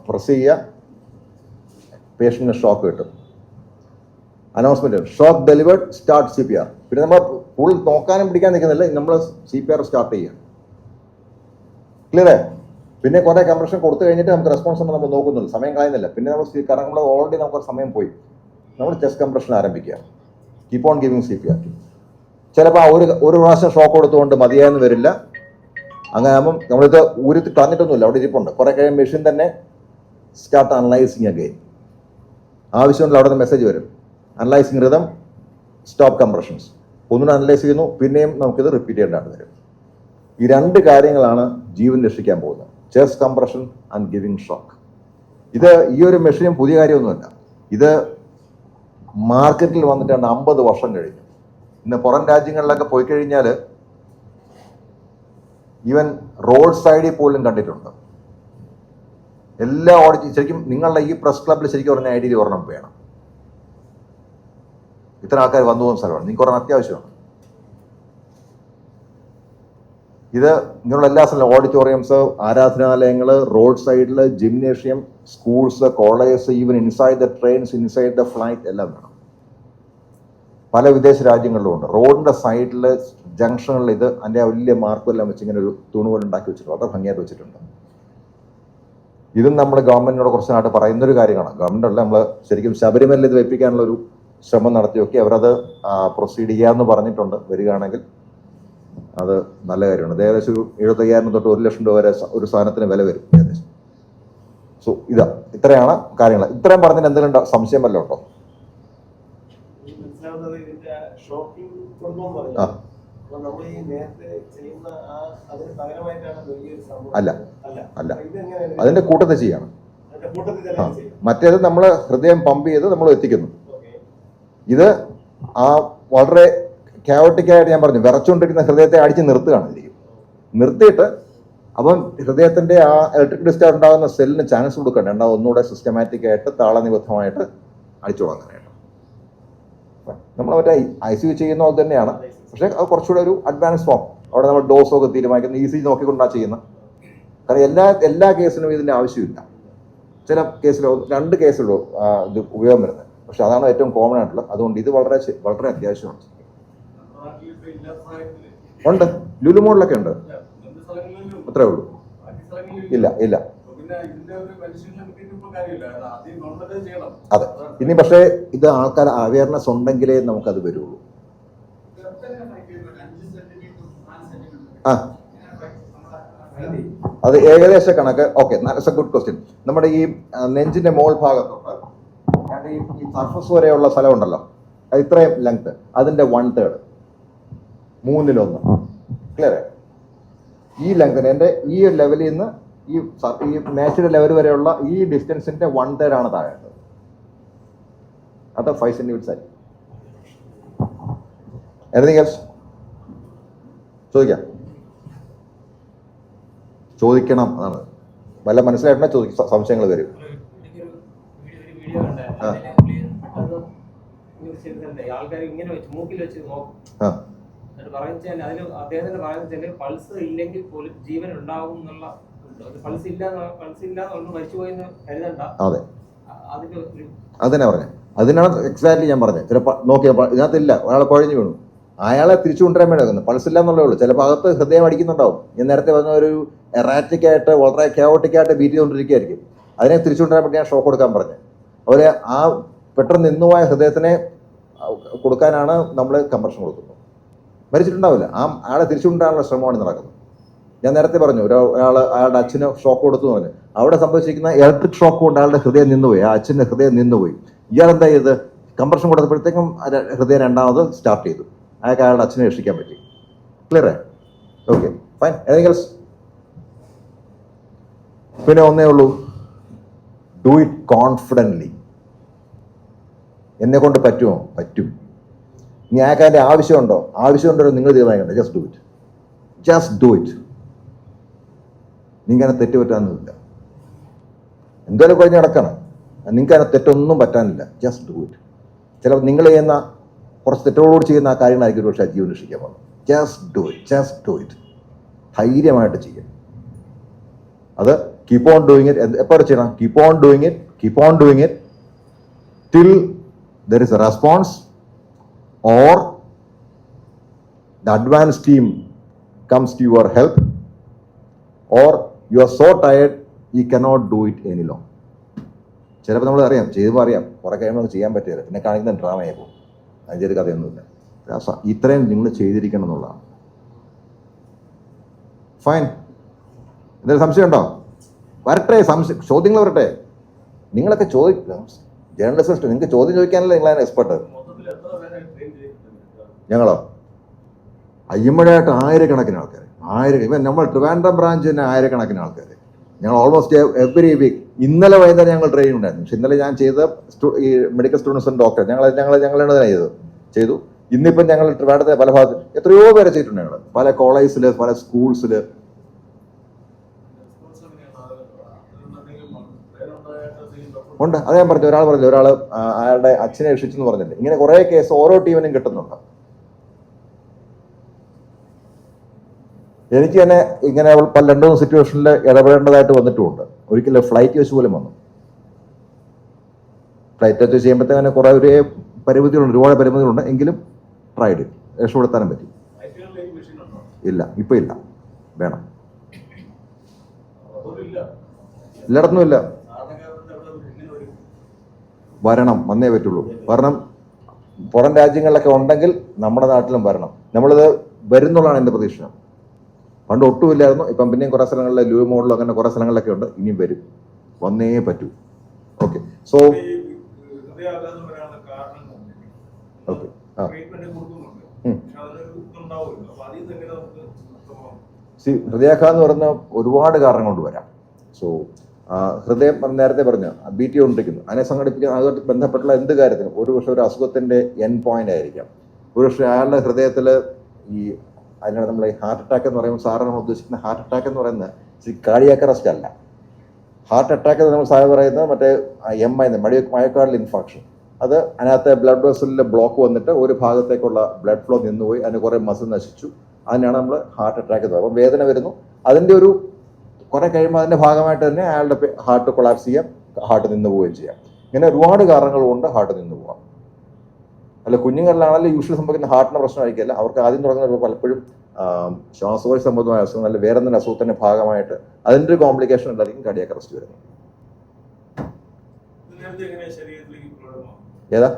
പ്രസ് ചെയ്യുക. പേഷ്യന്റിന് ഷോക്ക് കിട്ടും. Announcement shock delivered, start CPR. പിന്നെ നമ്മൾ ഫുൾ നോക്കാനും പിടിക്കാൻ നിൽക്കുന്നില്ല, നമ്മൾ CPR സ്റ്റാർട്ട് ചെയ്യുക. ക്ലിയറേ? പിന്നെ കുറെ കംപ്രഷൻ കൊടുത്തു കഴിഞ്ഞിട്ട് നമുക്ക് റെസ്പോൺസ് ഒന്നും നമ്മൾ നോക്കുന്നില്ല, സമയം കളയുന്നില്ല. പിന്നെ കാരണം നമ്മൾ ഓൾറെഡി നമുക്ക് സമയം പോയി. നമ്മൾ ചെസ്റ്റ് കംപ്രഷൻ ആരംഭിക്കുക. Keep on giving CPR. ചിലപ്പോൾ ഒരു പ്രാവശ്യം ഷോക്ക് കൊടുത്തുകൊണ്ട് മതിയായെന്ന് വരില്ല. അങ്ങനെ ആകുമ്പം നമ്മളിത് ഊരിത്ത് കളഞ്ഞിട്ടൊന്നുമില്ല, അവിടെ ഇരിപ്പുണ്ട്. കുറെ കഴിയും മെഷീൻ തന്നെ സ്റ്റാർട്ട് അനലൈസിങ് അഗെയിൻ. ആവശ്യമുള്ള അവിടെ നിന്ന് മെസ്സേജ് വരും, അനലൈസിങ് റിതം, സ്റ്റോപ്പ് കംപ്രഷൻസ്. ഒന്നുകൂടെ അനലൈസ് ചെയ്യുന്നു, പിന്നെയും നമുക്കിത് റിപ്പീറ്റ് ചെയ്യേണ്ടതായിട്ട് വരും. ഈ രണ്ട് കാര്യങ്ങളാണ് ജീവൻ രക്ഷിക്കാൻ പോകുന്നത്: chest compression and giving shock. ഇത് ഈ ഒരു മെഷീനും പുതിയ കാര്യമൊന്നുമല്ല. ഇത് മാർക്കറ്റിൽ വന്നിട്ട് 50 വർഷം കഴിഞ്ഞു. ഇന്ന് പുറം രാജ്യങ്ങളിലൊക്കെ പോയി കഴിഞ്ഞാൽ ഈവൻ റോഡ് സൈഡിൽ പോലും കണ്ടിട്ടുണ്ട്. എല്ലാ ശരിക്കും നിങ്ങളുടെ ഈ പ്രസ് ക്ലബിൽ ശരിക്കും പറഞ്ഞ ഐഡിയയിൽ ഒരെണ്ണം വേണം. ഇത്ര ആൾക്കാർ വന്നു പോകുന്ന സ്ഥലമാണ്. നിങ്ങൾക്ക് ഒരെണ്ണം അത്യാവശ്യമാണ്. ഇത് ഇങ്ങനെയുള്ള എല്ലാ സ്ഥലവും, ഓഡിറ്റോറിയംസ്, ആരാധനാലയങ്ങൾ, റോഡ് സൈഡിൽ, gymnasium, schools, colleges, even inside the trains, inside the flight എല്ലാം വേണം. പല വിദേശ രാജ്യങ്ങളിലും ഉണ്ട്. റോഡിന്റെ സൈഡിൽ, ജംഗ്ഷനുകളിൽ ഇത് അതിൻ്റെ വലിയ മാർക്കെല്ലാം വെച്ച് ഇങ്ങനെ ഒരു തൂണുപോലെ ഉണ്ടാക്കി വെച്ചിട്ടുണ്ട്. വളരെ ഭംഗിയായിട്ട് വെച്ചിട്ടുണ്ട്. ഇതും നമ്മൾ ഗവൺമെന്റിനോട് കുറച്ച് നാട്ട് പറയുന്നൊരു കാര്യമാണ്. ഗവൺമെന്റ് അല്ല, നമ്മൾ ശരിക്കും ശബരിമല ഇത് വെപ്പിക്കാനുള്ള ഒരു ശ്രമം നടത്തി നോക്കി. അവരത് പ്രൊസീഡ് ചെയ്യാമെന്ന് പറഞ്ഞിട്ടുണ്ട്. വരികയാണെങ്കിൽ അത് നല്ല കാര്യമാണ്. ഏകദേശം ഒരു 75,000 തൊട്ട് 1,00,000 രൂപ വരെ ഒരു സാധനത്തിന് വില വരും ഏകദേശം. സോ ഇത്രയാണ് കാര്യങ്ങൾ. ഇത്രയും പറഞ്ഞതിന് എന്തെങ്കിലും സംശയം വല്ലതും ഉണ്ടോ? അല്ല അല്ല, അതിന്റെ കൂട്ടത്തിൽ ചെയ്യാണ്. മറ്റേത് നമ്മൾ ഹൃദയം പമ്പ് ചെയ്ത് നമ്മൾ എത്തിക്കുന്നു. ഇത് വളരെ ക്യാവറ്റിക്കായിട്ട് ഞാൻ പറഞ്ഞു, വിറച്ചുകൊണ്ടിരിക്കുന്ന ഹൃദയത്തെ അടിച്ച് നിർത്തുകയാണ് ശരിക്കും. നിർത്തിയിട്ട് അപ്പം ഹൃദയത്തിന്റെ ആ ഇലക്ട്രിക് ഡിസ്ചാർജ് ഉണ്ടാകുന്ന സെല്ലിന് ചാൻസ് കൊടുക്കണ്ട. ഒന്നുകൂടെ സിസ്റ്റമാറ്റിക് ആയിട്ട് താളനിബദ്ധമായിട്ട് അടിച്ചു തുടങ്ങാനായിട്ട് നമ്മൾ മറ്റേ ICU ചെയ്യുന്ന പോലെ തന്നെയാണ്. പക്ഷെ അത് കുറച്ചുകൂടെ ഒരു അഡ്വാൻസ് ഫോം. അവിടെ നമ്മൾ ഡോസൊക്കെ തീരുമാനിക്കുന്നത് ECG നോക്കിക്കൊണ്ടാണ് ചെയ്യുന്നത്. കാരണം എല്ലാ കേസിനും ഇതിന്റെ ആവശ്യമില്ല. ചില കേസിലോ 2 കേസിലോ ഇത് ഉപയോഗം വരുന്നത്. പക്ഷെ അതാണ് ഏറ്റവും കോമൺ ആയിട്ടുള്ളത്. അതുകൊണ്ട് ഇത് വളരെ വളരെ അത്യാവശ്യമാണ്. ഉണ്ട്, ലുലു മോളിലൊക്കെ ഉണ്ട്. അത്രേ ഉള്ളൂ. ഇല്ല ഇല്ല, അതെ. ഇനി പക്ഷേ ഇത് ആൾക്കാർ അവയർനെസ് ഉണ്ടെങ്കിലേ നമുക്കത് വരുള്ളൂ. അത് ഏകദേശ കണക്ക്. Okay, that's a good question. നമ്മുടെ ഈ നെഞ്ചിന്റെ മോൾ ഭാഗത്തുണ്ട് ഈ സർഫസ് വരെയുള്ള സ്ഥലം ഉണ്ടല്ലോ, ഇത്രയും ലെങ്ത്, അതിന്റെ 1/3, 1/3. ക്ലിയർ? ഈ ലെങ്തിന് എൻ്റെ ഈ ലെവലിൽ നിന്ന് ഈ മേശയുടെ ലെവൽ വരെയുള്ള ഈ ഡിസ്റ്റൻസിന്റെ 1/3 ആണ് താഴെ. അത് 5 സെന്റിമീറ്റേഴ്സ് ആയി. Anything else? ചോദിക്കണം എന്നാണ്. വല്ല മനസ്സിലായിട്ടാ സംശയങ്ങൾ വരും. ആൾക്കാർ ഇങ്ങനെ വെച്ച് മൂക്കിൽ വെച്ച് നോക്കും. അദ്ദേഹത്തിന്റെ പറയുന്ന പൾസ് ഇല്ലെങ്കിൽ പോലും ജീവൻ ഉണ്ടാവും എന്നുള്ള, പൾസ് ഇല്ലാതെ മരിച്ചുപോയെന്ന് കരുതണ്ട. അതെ, അതിന്റെ അതിനാ പറഞ്ഞത്. അതിനാണ് എക്സാക്ട്ലി ഞാൻ പറഞ്ഞത്. ചിലപ്പോൾ നോക്കിയപ്പോൾ ഇതിനകത്തില്ല, ഒരാളെ കുഴഞ്ഞു വീണു, അയാളെ തിരിച്ചു കൊണ്ടുവരാൻ വേണ്ടി വെക്കുന്നത്. പൾസ് ഇല്ല എന്നുള്ളേ ഉള്ളൂ. ചിലപ്പോൾ അകത്ത് ഹൃദയം അടിക്കുന്നുണ്ടാവും. ഞാൻ നേരത്തെ പറഞ്ഞ ഒരു എറാറ്റിക് ആയിട്ട് വളരെ ക്യാവറ്റിക്കായിട്ട് ബീറ്റ് ചെയ്തുകൊണ്ടിരിക്കുകയായിരിക്കും. അതിനെ തിരിച്ചു കൊണ്ടുവരാൻ വേണ്ടി ഞാൻ ഷോക്ക് കൊടുക്കാൻ പറഞ്ഞത്. അതുപോലെ ആ പെട്ടെന്ന് നിന്നുപോയ ഹൃദയത്തിനെ കൊടുക്കാനാണ് നമ്മൾ കംപ്രഷൻ കൊടുക്കുന്നത്. മരിച്ചിട്ടുണ്ടാവില്ല. ആളെ തിരിച്ചു കൊണ്ടുവരാനുള്ള ശ്രമമാണ് നടക്കുന്നത്. ഞാൻ നേരത്തെ പറഞ്ഞു, അയാളുടെ അച്ഛന് ഷോക്ക് കൊടുത്തു എന്ന് പറഞ്ഞു. അവിടെ സംഭവിച്ചിരിക്കുന്ന ഇലക്ട്രിക് ഷോക്ക് കൊണ്ട് അയാളുടെ ഹൃദയം നിന്നുപോയി. ആ അച്ഛൻ്റെ ഹൃദയം നിന്നുപോയി. ഇയാളെന്താ ചെയ്ത്? കംപ്രഷൻ കൊടുത്തപ്പോഴത്തേക്കും ഹൃദയം രണ്ടാമത് സ്റ്റാർട്ട് ചെയ്തു. അയാൾക്ക് അയാളുടെ അച്ഛനെ രക്ഷിക്കാൻ പറ്റി. ക്ലിയർ? Okay, fine. ഏതെങ്കിലും പിന്നെ ഒന്നേ ഉള്ളൂ, ഡു ഇറ്റ് കോൺഫിഡൻ്റ്ലി. എന്നെ കൊണ്ട് പറ്റുമോ? പറ്റും. ഇനി അയാൾക്ക് അതിൻ്റെ ആവശ്യമുണ്ടോ നിങ്ങൾ തീരുമാനിക്കണ്ട. Just do it. നിങ്ങൾക്ക് അതിനെ തെറ്റ് പറ്റാനൊന്നുമില്ല. എന്തായാലും കഴിഞ്ഞ് നടക്കണം. നിങ്ങൾക്ക് അതിനെ തെറ്റൊന്നും പറ്റാനില്ല. Just do it. ചിലപ്പോൾ നിങ്ങൾ ചെയ്യുന്ന കുറച്ച് തെറ്റോടുകൂടി ചെയ്യുന്ന ആ കാര്യങ്ങളായിരിക്കും പക്ഷേ ജീവൻ രക്ഷിക്കാൻ പോകുന്നത്. Just do it. ധൈര്യമായിട്ട് ചെയ്യാം. അത് കീപ്പ് ഓൺ ഡൂയിങ് ഇറ്റ്. എപ്പോൾ ചെയ്യണം? Keep on doing it till there is a response or the advanced team comes to your help or you are so tired you cannot do it any longer. ചിലപ്പോൾ നമ്മൾ അറിയാം, ചെയ്യുമ്പോൾ അറിയാം, കുറെ കഴിയുമ്പോൾ നമുക്ക് ചെയ്യാൻ പറ്റില്ല, പിന്നെ കാണിക്കുന്ന ഡ്രാമയായി പോകും. അതിൻ്റെ കഥയൊന്നുമില്ല. ഇത്രയും നിങ്ങൾ ചെയ്തിരിക്കണം എന്നുള്ളതാണ്. ഫൈൻ. എന്തെങ്കിലും സംശയം ഉണ്ടോ? വരട്ടെ, ചോദ്യങ്ങൾ വരട്ടെ. നിങ്ങളൊക്കെ ജേർണലിസ്റ്റ്, നിങ്ങൾക്ക് ചോദ്യം ചോദിക്കാനല്ലേ നിങ്ങളാണ് എക്സ്പെർട്ട്. ഞങ്ങളോ അയ്യമ്പഴായിട്ട് ആയിരക്കണക്കിന് ആൾക്കാർ, ഇവൻ നമ്മൾ ട്രിവാൻഡ്രം ബ്രാഞ്ച് തന്നെ ആയിരക്കണക്കിന് ആൾക്കാർ. ഞങ്ങൾ ഓൾമോസ്റ്റ് എവറി വീക്ക്. ഇന്നലെ വൈകുന്നേരം ഞങ്ങൾ ട്രെയിനിങ് ഉണ്ടായിരുന്നു. പക്ഷെ ഇന്നലെ ഞാൻ ചെയ്ത ഈ മെഡിക്കൽ സ്റ്റുഡൻസ് ആൻഡ് ഡോക്ടർ ഞങ്ങളാണ് ചെയ്തു. ഇന്നിപ്പം ഞങ്ങൾ ട്രിവാൻഡ്രത്തെ പല ഭാഗത്ത് എത്രയോ പേരെ ചെയ്തിട്ടുണ്ട്. ഞങ്ങൾ പല കോളേജിൽ, പല സ്കൂൾസിൽ. ഉണ്ട്. അത് ഞാൻ പറഞ്ഞു. ഒരാൾ അയാളുടെ അച്ഛനെ രക്ഷിച്ചെന്ന് പറഞ്ഞിട്ടുണ്ട്. ഇങ്ങനെ കുറേ കേസ് ഓരോ ടീമിനും കിട്ടുന്നുണ്ട്. എനിക്ക് തന്നെ ഇങ്ങനെ 2-3 സിറ്റുവേഷനിൽ ഇടപെടേണ്ടതായിട്ട് വന്നിട്ടുമുണ്ട്. ഒരിക്കലും ഫ്ലൈറ്റ് വെച്ച് പോലും വന്നു. ഫ്ലൈറ്റ് വെച്ച് ചെയ്യുമ്പോഴത്തേക്ക് തന്നെ കുറേ പരിമിതികളുണ്ട്, ഒരുപാട് പരിമിതികളുണ്ട്. എങ്കിലും ട്രൈഡ് രക്ഷപ്പെടുത്താനും പറ്റി. ഇല്ല, ഇപ്പം ഇല്ല. വേണം. എല്ലായിടത്തും ഇല്ല. വന്നേ പറ്റുള്ളൂ. കാരണം പുറം രാജ്യങ്ങളിലൊക്കെ ഉണ്ടെങ്കിൽ നമ്മുടെ നാട്ടിലും വരണം. നമ്മളിത് വരുന്നുള്ളതാണ് എൻ്റെ പ്രതീക്ഷ. പണ്ട് ഒട്ടുമില്ലായിരുന്നു. ഇപ്പം പിന്നെയും കുറേ സ്ഥലങ്ങളിൽ ലൂവ് മോഡലും അങ്ങനെ കുറേ സ്ഥലങ്ങളിലൊക്കെ ഉണ്ട്. ഇനിയും വരും. വന്നേ പറ്റൂ. ഓക്കെ. So okay. ഹൃദയാഘാതം എന്ന് പറയുന്ന ഒരുപാട് കാരണങ്ങൾ കൊണ്ട് വരാം. സോ ഹൃദയം നേരത്തെ പറഞ്ഞ ബീറ്റ് ചെയ്തുകൊണ്ടിരിക്കുന്നു. അതിനെ സംഘടിപ്പിക്കുന്ന അതുമായിട്ട് ബന്ധപ്പെട്ടുള്ള എന്ത് കാര്യത്തിനും ഒരു പക്ഷേ ഒരു അസുഖത്തിൻ്റെ എൻഡ് പോയിന്റ് ആയിരിക്കാം. ഒരു പക്ഷേ അയാളുടെ ഹൃദയത്തിൽ അതിനാണ് നമ്മൾ ഈ ഹാർട്ട് അറ്റാക്ക് എന്ന് പറയുമ്പോൾ സാറ് നമ്മൾ ഉദ്ദേശിക്കുന്ന ഹാർട്ട് അറ്റാക്ക് എന്ന് പറയുന്നത് കാർഡിയാക് അറസ്റ്റ് അല്ല. ഹാർട്ട് അറ്റാക്ക് എന്ന് നമ്മൾ സാറ് പറയുന്നത് മറ്റേ മയോകാർഡിയൽ ഇൻഫാക്ഷൻ. അത് അതിനകത്ത് ബ്ലഡ് വെസലിൽ ബ്ലോക്ക് വന്നിട്ട് ഒരു ഭാഗത്തേക്കുള്ള ബ്ലഡ് ഫ്ലോ നിന്നുപോയി, അതിന് കുറേ മസിൽ നശിച്ചു. അതിനാണ് നമ്മൾ ഹാർട്ട് അറ്റാക്ക് എന്ന് പറയുന്നത്. അപ്പം വേദന വരുന്നു. അതിൻ്റെ ഒരു കുറെ കഴിയുമ്പോൾ അതിൻ്റെ ഭാഗമായിട്ട് തന്നെ അയാളുടെ ഹാർട്ട് കൊളാപ്സ് ചെയ്യാം, ഹാർട്ട് നിന്ന് പോവുകയും ചെയ്യാം. ഇങ്ങനെ ഒരുപാട് കാരണങ്ങൾ കൊണ്ട് ഹാർട്ട് നിന്ന് പോകാം. അല്ല, കുഞ്ഞുങ്ങളിലാണല്ലോ യൂഷ്വലി സംഭവിക്കുന്ന ഹാർട്ടിന് പ്രശ്നമായിരിക്കില്ല. അവർക്ക് ആദ്യം തുടങ്ങുന്ന പലപ്പോഴും ശ്വാസകോശ സംബന്ധമായ അസുഖം, അല്ല വേറെ എന്തെങ്കിലും അസുഖത്തിന്റെ ഭാഗമായിട്ട് അതിൻ്റെ ഒരു കോംപ്ലിക്കേഷൻ ഉണ്ടായിരിക്കും കാർഡിയാക് അറസ്റ്റ് വരുന്നത്. ഏതാ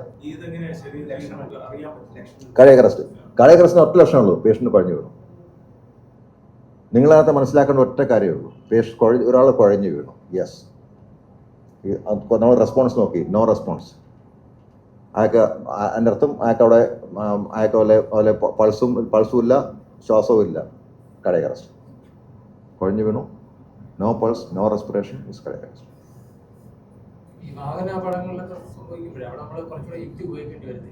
കാർഡിയാക് അറസ്റ്റിന് ഒറ്റ ലക്ഷണമുള്ളൂ, പേഷ്യന്റ് കുഴഞ്ഞു വീണു. നിങ്ങളകത്ത് മനസ്സിലാക്കേണ്ട ഒറ്റ കാര്യമേ ഉള്ളൂ. ഒരാൾ കുഴഞ്ഞു വീണു, യെസ്, നമ്മൾ റെസ്പോൺസ് നോക്കി, നോ റെസ്പോൺസ്. അയാൾക്ക് അതിൻ്റെ അർത്ഥം അയാൾക്ക് പോലെ പൾസും ഇല്ല, ശ്വാസവും ഇല്ല, കാർഡിയാക് അറസ്റ്റ്. കുഴഞ്ഞു വീണു, no pulse, no respiration, is cardiac arrest. ഈ വാഹനാപകടങ്ങളിലൊക്കെ സംഭവിക്കുമ്പോഴേ അവിടെ നമ്മൾ കുറച്ചുകൂടെ യുക്തി ഉപയോഗിക്കേണ്ടി വരുന്നത്.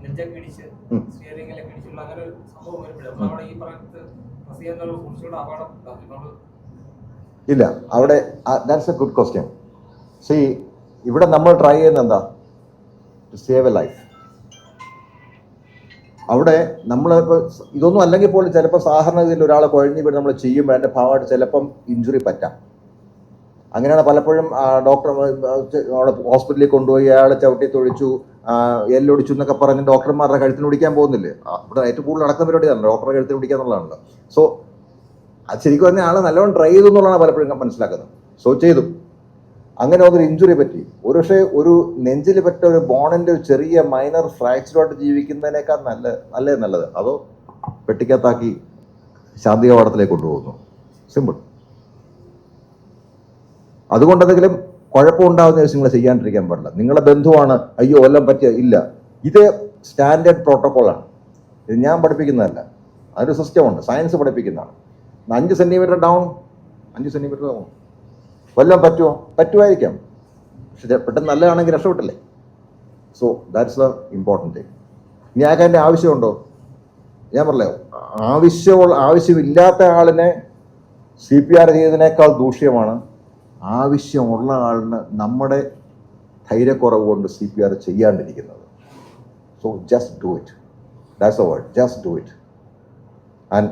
നെഞ്ചൊക്കെ ഇടിച്ച് സ്റ്റിയറിംഗിലൊക്കെ ഇടിച്ചുള്ള അങ്ങനെ ഒരു സംഭവം വരുമ്പോഴേ നമ്മളവിടെ ഈ പറയുന്നത് പ്രസിദ്ധീകരണ കുറിച്ചുള്ള അപകടം ഉണ്ടാകും. ഇല്ല, അവിടെ that's a good question. See, ഇവിടെ നമ്മൾ ട്രൈ ചെയ്യുന്നത് എന്താ? To save a life. അവിടെ നമ്മൾ ഇതൊന്നും അല്ലെങ്കിൽ പോലും ചിലപ്പോൾ സാധാരണ ഇതിൽ ഒരാളെ കുഴഞ്ഞു വീട് നമ്മൾ ചെയ്യുമ്പോൾ അതിൻ്റെ ഭാഗമായിട്ട് ചിലപ്പം ഇഞ്ചുറി പറ്റാം. അങ്ങനെയാണ് പലപ്പോഴും ഡോക്ടർ അവിടെ ഹോസ്പിറ്റലിൽ കൊണ്ടുപോയി അയാളെ ചവിട്ടി തൊഴിച്ചു, എല്ലൊടിച്ചു എന്നൊക്കെ പറഞ്ഞ് ഡോക്ടർമാരുടെ കഴുത്തിന് പിടിക്കാൻ പോകുന്നില്ലേ? ഇവിടെ ഏറ്റവും കൂടുതൽ നടക്കുന്ന പരിപാടിയാണ് ഡോക്ടറുടെ കഴുത്തിന് പിടിക്കുക എന്നുള്ളതാണല്ലോ. സോ അത് ശരിക്കും പറഞ്ഞാൽ ആൾ നല്ലോണം ട്രൈ ചെയ്തു എന്നുള്ളതാണ് പലപ്പോഴും മനസ്സിലാക്കുന്നത്. സോ ചെയ്തു, അങ്ങനെ ഒരു ഇഞ്ചുറി പറ്റി. ഒരു പക്ഷേ ഒരു നെഞ്ചിൽ പറ്റ ഒരു ബോണിൻ്റെ ഒരു ചെറിയ മൈനർ ഫ്രാക്ചറായിട്ട് ജീവിക്കുന്നതിനേക്കാൾ നല്ലത് അതോ പെട്ടിക്കകത്താക്കി ശാന്തി കവാടത്തിലേക്ക് കൊണ്ടുപോകുന്നു. സിമ്പിൾ. അതുകൊണ്ടെന്തെങ്കിലും കുഴപ്പമുണ്ടാകുന്ന ദിവസം നിങ്ങൾ ചെയ്യാണ്ടിരിക്കാൻ പാടില്ല. നിങ്ങളുടെ ബന്ധുവാണ്, അയ്യോ എല്ലാം പറ്റിയ ഇല്ല. ഇത് സ്റ്റാൻഡേർഡ് പ്രോട്ടോക്കോളാണ്. ഇത് ഞാൻ പഠിപ്പിക്കുന്നതല്ല, അതൊരു സിസ്റ്റമുണ്ട്, സയൻസ് പഠിപ്പിക്കുന്നതാണ്. 5 സെന്റിമീറ്റർ ഡൗൺ, 5 സെന്റിമീറ്റർ ഡൗൺ വല്ലതും പറ്റുമായിരിക്കാം. പക്ഷെ പെട്ടെന്ന് നല്ലതാണെങ്കിൽ രക്ഷപ്പെട്ടില്ലേ. So that's the important thing. ഇനി ആക്കാൻ ആവശ്യമുണ്ടോ? ഞാൻ പറഞ്ഞല്ലോ, ആവശ്യമില്ലാത്ത ആളിനെ CPR ചെയ്തതിനേക്കാൾ ദൂഷ്യമാണ് ആവശ്യമുള്ള ആളിന് നമ്മുടെ ധൈര്യക്കുറവ് കൊണ്ട് CPR ചെയ്യാണ്ടിരിക്കുന്നത്. So just do it. That's a word, just do it. And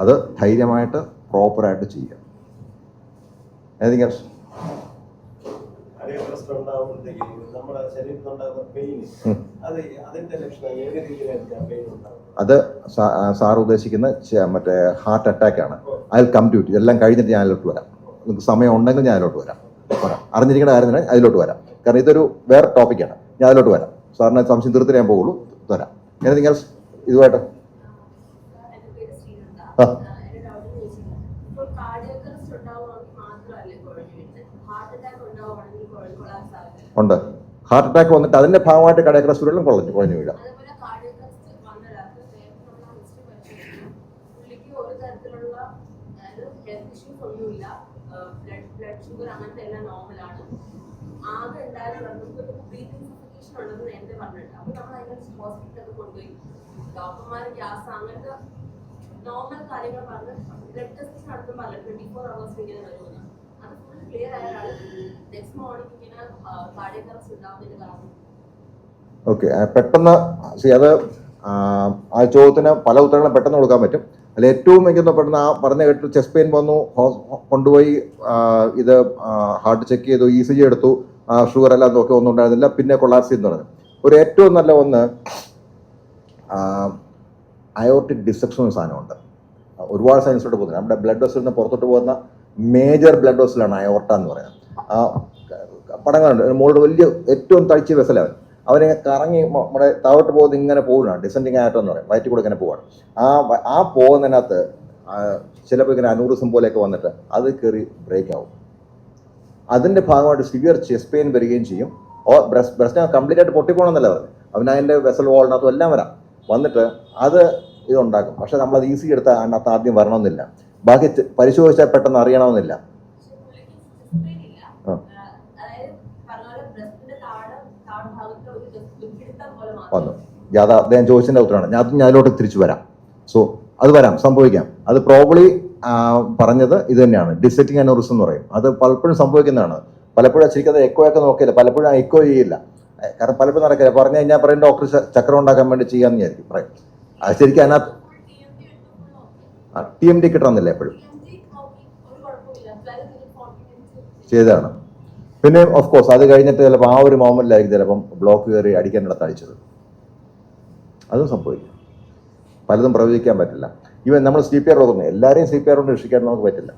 അത് ധൈര്യമായിട്ട് പ്രോപ്പറായിട്ട് ചെയ്യുക. Anything else? അത് സാർ ഉദ്ദേശിക്കുന്ന മറ്റേ ഹാർട്ട് അറ്റാക്ക് ആണ്. അതിൽ കം ടു ഇറ്റ്. ഇതെല്ലാം കഴിഞ്ഞിട്ട് ഞാൻ അതിലോട്ട് വരാം. നിങ്ങൾക്ക് സമയം ഉണ്ടെങ്കിൽ ഞാൻ അതിലോട്ട് വരാം. അറിഞ്ഞിരിക്കേണ്ട കാര്യത്തിന് അതിലോട്ട് വരാം. കാരണം ഇതൊരു വേറെ ടോപ്പിക്കാണ്. ഞാൻ അതിലോട്ട് വരാം. സാറിന് സംശയം തീർത്തിട്ട് ഞാൻ പോകുള്ളൂ. വരാം. എനിത്തിങ് എൽസ് ഇതുമായിട്ട്? ഉണ്ട്. ഹാർട്ട് അറ്റാക്ക് വന്നിട്ട് അതിന്റെ ഭാഗമായിട്ട് കാർഡിയാക് അറസ്റ്റ് കുഴഞ്ഞു വീഴാം. ഡോക്ടർമാർ ഗ്യാസ് അങ്ങനത്തെ നോർമൽ കാര്യങ്ങൾ പറഞ്ഞ് ബ്ലഡ് ടെസ്റ്റ് നടത്തും പറഞ്ഞ 24 hours ഇങ്ങനെ വരുമെന്ന്. അത് ഫുൾ ക്ലിയർ ആയാലാണ് നെക്സ്റ്റ് മോർണിംഗ് ഇങ്ങനെ കാർഡിയാക് അറസ്റ്റ് ഉണ്ടാവുന്നതിന് കാരണം. ഓക്കെ, പെട്ടെന്ന് അത് ആ ചോദ്യത്തിന് പല ഉത്തരങ്ങളും പെട്ടെന്ന് കൊടുക്കാൻ പറ്റും. അതിൽ ഏറ്റവും മികച്ച പെട്ടെന്ന് ആ പറഞ്ഞ കേട്ട് ചെസ്റ്റ് പെയിൻ വന്നു, കൊണ്ടുപോയി ഇത് ഹാർട്ട് ചെക്ക് ചെയ്തു, ECG എടുത്തു, ഷുഗർ എല്ലാം നോക്കി, ഒന്നും ഉണ്ടായിരുന്നില്ല, പിന്നെ കൊളാപ്സ് എന്ന് പറഞ്ഞു. ഒരു ഏറ്റവും നല്ല ഒന്ന് അയോർട്ടിക് ഡിസെക്ഷൻ എന്ന സാധനമുണ്ട്. ഒരുപാട് സയൻസിലോട്ട് പോകുന്നത് നമ്മുടെ ബ്ലഡ് വെസലിൽ നിന്ന് പുറത്തോട്ട് പോകുന്ന മേജർ ബ്ലഡ് വെസലാണ് അയോർട്ട എന്ന് പറയുന്നത്. ആ പടങ്ങളുണ്ട്. മുകളിൽ വലിയ ഏറ്റവും തടിച്ച വെസലവൻ അവരിങ്ങനെ കറങ്ങി നമ്മുടെ താഴോട്ട് പോകുന്നത് ഇങ്ങനെ പോകുകയാണ്. ഡിസെൻഡിങ് ആയിട്ടോ എന്ന് പറയും. വയറ്റിൽ കൂടെ ഇങ്ങനെ പോവാണ്. ആ പോകുന്നതിനകത്ത് ചിലപ്പോൾ ഇങ്ങനെ അനൂറിസം പോലെയൊക്കെ വന്നിട്ട് അത് കയറി ബ്രേക്ക് ആവും. അതിൻ്റെ ഭാഗമായിട്ട് സിവിയർ ചെസ്റ്റ് പെയിൻ വരികയും ചെയ്യും. ബ്രസ്റ്റിനെ കംപ്ലീറ്റ് ആയിട്ട് പൊട്ടിപ്പോകണമെന്നല്ല പറഞ്ഞു. അവനതിൻ്റെ വെസൽ വാളിനകത്തും എല്ലാം വരാം. വന്നിട്ട് അത് ഇതുണ്ടാക്കും. പക്ഷെ നമ്മളത് ECG എടുത്താൽ അതിനകത്ത് ആദ്യം വരണമെന്നില്ല. ബാക്കി പരിശോധിച്ചാൽ പെട്ടെന്ന് അറിയണമെന്നില്ല. വന്നു അദ്ദേഹം ചോദിച്ചതിൻ്റെ ഉത്തരമാണ്. ഞാൻ അതിലോട്ട് തിരിച്ചു വരാം. സോ അത് വരാം, സംഭവിക്കാം. അത് പ്രോബ്ലി പറഞ്ഞത് ഇത് തന്നെയാണ്, ഡിസെറ്റിംഗ് അനൂറിസം എന്ന് പറയും. അത് പലപ്പോഴും സംഭവിക്കുന്നതാണ്. പലപ്പോഴും ശരിക്കും അത് എക്കോ ഒക്കെ നോക്കിയില്ല, പലപ്പോഴും എക്കോ ചെയ്യില്ല. കാരണം പലപ്പോഴും നടക്കില്ല. പറഞ്ഞു കഴിഞ്ഞാൽ പറയും ഡോക്ടർ ചക്രം ഉണ്ടാക്കാൻ വേണ്ടി ചെയ്യാമെന്ന് വിചാരിക്കും പറയും. അത് ശരിക്കും അതിനകത്ത് TMD കിട്ടണമെന്നില്ല എപ്പോഴും ചെയ്തതാണ്. പിന്നെ ഓഫ് കോഴ്സ് അത് കഴിഞ്ഞിട്ട് ചിലപ്പോൾ ആ ഒരു മോമെന്റിലായിരിക്കും ചിലപ്പം ബ്ലോക്ക് കയറി അടിക്കാനിടത്ത് അടിച്ചത്. അതും സംഭവിക്കും. പലതും പ്രവചിക്കാൻ പറ്റില്ല. ഈവൻ നമ്മൾ CPR കൊടുക്കുന്നു, എല്ലാവരെയും CPR കൊണ്ട് രക്ഷിക്കാൻ നമുക്ക് പറ്റില്ല.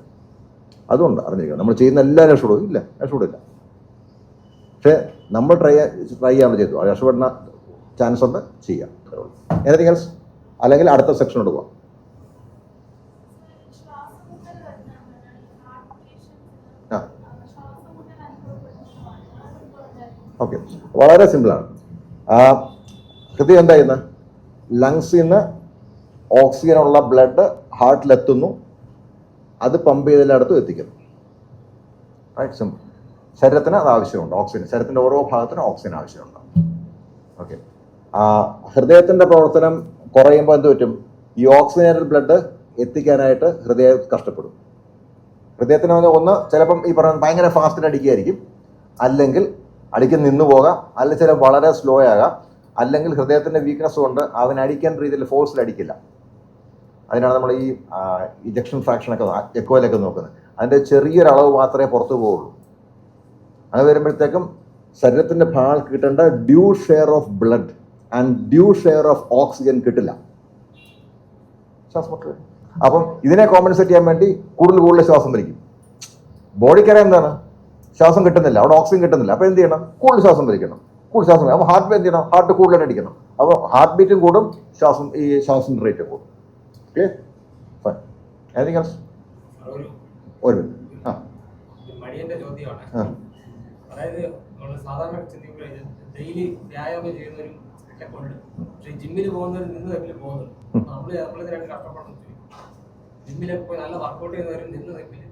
അതുകൊണ്ട് അറിഞ്ഞിരിക്കണം. നമ്മൾ ചെയ്യുന്ന എല്ലാ രക്ഷപ്പെടും രക്ഷപ്പെടില്ല. പക്ഷേ നമ്മൾ ട്രൈ ചെയ്യാൻ ചെയ്തു, അത് രക്ഷപ്പെടുന്ന ചാൻസ് ഉണ്ട്, ചെയ്യാം. Anything else? അല്ലെങ്കിൽ അടുത്ത സെക്ഷനോട് പോവാം. ഓക്കെ, വളരെ സിമ്പിളാണ്. ഹൃദയം എന്താ ചെയ്യുന്നത്? ലങ്സിൽ നിന്ന് ഓക്സിജനുള്ള ബ്ലഡ് ഹാർട്ടിലെത്തുന്നു, അത് പമ്പ് ചെയ്തെല്ലായിടത്തും എത്തിക്കുന്നു. Right, simple. ശരീരത്തിന് അത് ആവശ്യമുണ്ട്, ഓക്സിജൻ. ശരീരത്തിൻ്റെ ഓരോ ഭാഗത്തിനും ഓക്സിജൻ ആവശ്യമുണ്ട്. ഓക്കെ, ഹൃദയത്തിൻ്റെ പ്രവർത്തനം കുറയുമ്പോൾ എന്ത് പറ്റും? ഈ ഓക്സിജനേറ്റഡ് ബ്ലഡ് എത്തിക്കാനായിട്ട് ഹൃദയം കഷ്ടപ്പെടും. ഹൃദയത്തിന് ഒന്ന് ചിലപ്പം ഈ പറയുന്നത് ഭയങ്കര ഫാസ്റ്റിൽ അടിക്കുകയായിരിക്കും, അല്ലെങ്കിൽ അടിക്കാൻ നിന്നു പോകാം, അല്ലെങ്കിൽ ചില വളരെ സ്ലോ ആകാം, അല്ലെങ്കിൽ ഹൃദയത്തിൻ്റെ വീക്ക്നെസ് കൊണ്ട് അവൻ അടിക്കാൻ രീതിയിൽ ഫോഴ്സിൽ അടിക്കില്ല. അതിനാണ് നമ്മൾ ഈ ഇജക്ഷൻ ഫ്രാക്ഷനൊക്കെ എക്കോയിലൊക്കെ നോക്കുന്നത്. അതിൻ്റെ ചെറിയൊരളവ് മാത്രമേ പുറത്തു പോവുള്ളൂ. അത് വരുമ്പോഴത്തേക്കും ശരീരത്തിൻ്റെ ഭാഗത്ത് കിട്ടേണ്ട due share of blood and dew share of oxygen കിട്ടില്ല. ശ്വാസം. അപ്പം ഇതിനെ കോമ്പൻസേറ്റ് ചെയ്യാൻ വേണ്ടി കൂടുതൽ ശ്വാസം വലിക്കും. ബോഡിക്കറിയാം എന്താണ്, ശ്വാസം കിട്ടുന്നില്ല, അവിടെ ഓക്സിജൻ കിട്ടുന്നില്ല. അപ്പോൾ എന്ത് ചെയ്യണം? കൂടുതൽ ശ്വാസം വലിക്കണം, കൂടുതൽ ശ്വാസം. അപ്പോൾ ഹാർട്ട് എന്ത് ചെയ്യണം? ഹാർട്ട് കൂടുതലായിട്ട് അടിക്കണം. അപ്പോൾ ഹാർട്ട് ബീറ്റും കൂടും, ശ്വാസം റേറ്റ് കൂടും. Okay, fine. Anything else? ഒരു മിനിറ്റ്. മടിയന്റെ ചോദ്യമാണ്. അതായത് നമ്മൾ സാധാരണ ചിന്തിക്കുമ്പോൾ ഡെയിലി വ്യായാമം ചെയ്യുന്നവരും ഒക്കെ ഉണ്ട്, പക്ഷെ ജിമ്മിൽ പോകുന്നവരും നിന്ന് തമ്മിൽ പോകുന്നുണ്ട്. നമ്മളിതിനായിട്ട് കഷ്ടപ്പെടുന്നു. ജിമ്മിലൊക്കെ പോയി നല്ല വർക്കൗട്ട് ചെയ്യുന്നവരും നിന്ന് തമ്മിൽ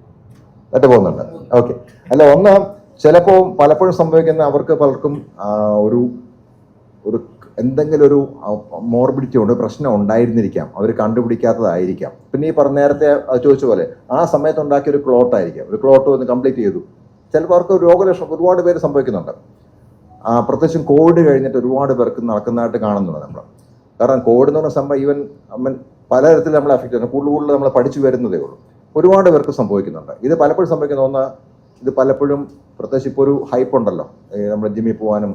പോകുന്നുണ്ട്. ഓക്കെ, അല്ല, ഒന്ന് ചിലപ്പോൾ പലപ്പോഴും സംഭവിക്കുന്ന അവർക്ക് പലർക്കും ഒരു ഒരു എന്തെങ്കിലും ഒരു മോർബിഡിറ്റി ഉണ്ട്, പ്രശ്നം ഉണ്ടായിരുന്നിരിക്കാം, അവർ കണ്ടുപിടിക്കാത്തതായിരിക്കാം. പിന്നെ ഈ പറഞ്ഞ നേരത്തെ ചോദിച്ച പോലെ ആ സമയത്ത് ഉണ്ടാക്കിയ ഒരു ക്ലോട്ട് ആയിരിക്കാം, ഒരു ക്ലോട്ട് ഒന്ന് കംപ്ലീറ്റ് ചെയ്തു. ചിലപ്പോൾ അവർക്ക് രോഗലക്ഷണം ഒരുപാട് പേര് സംഭവിക്കുന്നുണ്ട്. പ്രത്യേകിച്ചും കോവിഡ് കഴിഞ്ഞിട്ട് ഒരുപാട് പേർക്ക് നടക്കുന്നതായിട്ട് കാണുന്നുണ്ട് നമ്മൾ. കാരണം കോവിഡ് എന്ന് പറഞ്ഞ സംഭവം ഈവൻ പലതരത്തിൽ നമ്മളെ അഫക്റ്റ് ചെയ്യുന്നു. കൂടുതൽ നമ്മൾ പഠിച്ചു വരുന്നതേ ഉള്ളൂ. ഒരുപാട് പേർക്ക് സംഭവിക്കുന്നുണ്ട്. ഇത് പലപ്പോഴും സംഭവിക്കുന്ന ഒന്ന്, ഇത് പലപ്പോഴും പ്രത്യേകിച്ച് ഇപ്പോൾ ഒരു ഹൈപ്പ് ഉണ്ടല്ലോ, നമ്മൾ ജിമ്മിൽ പോകാനും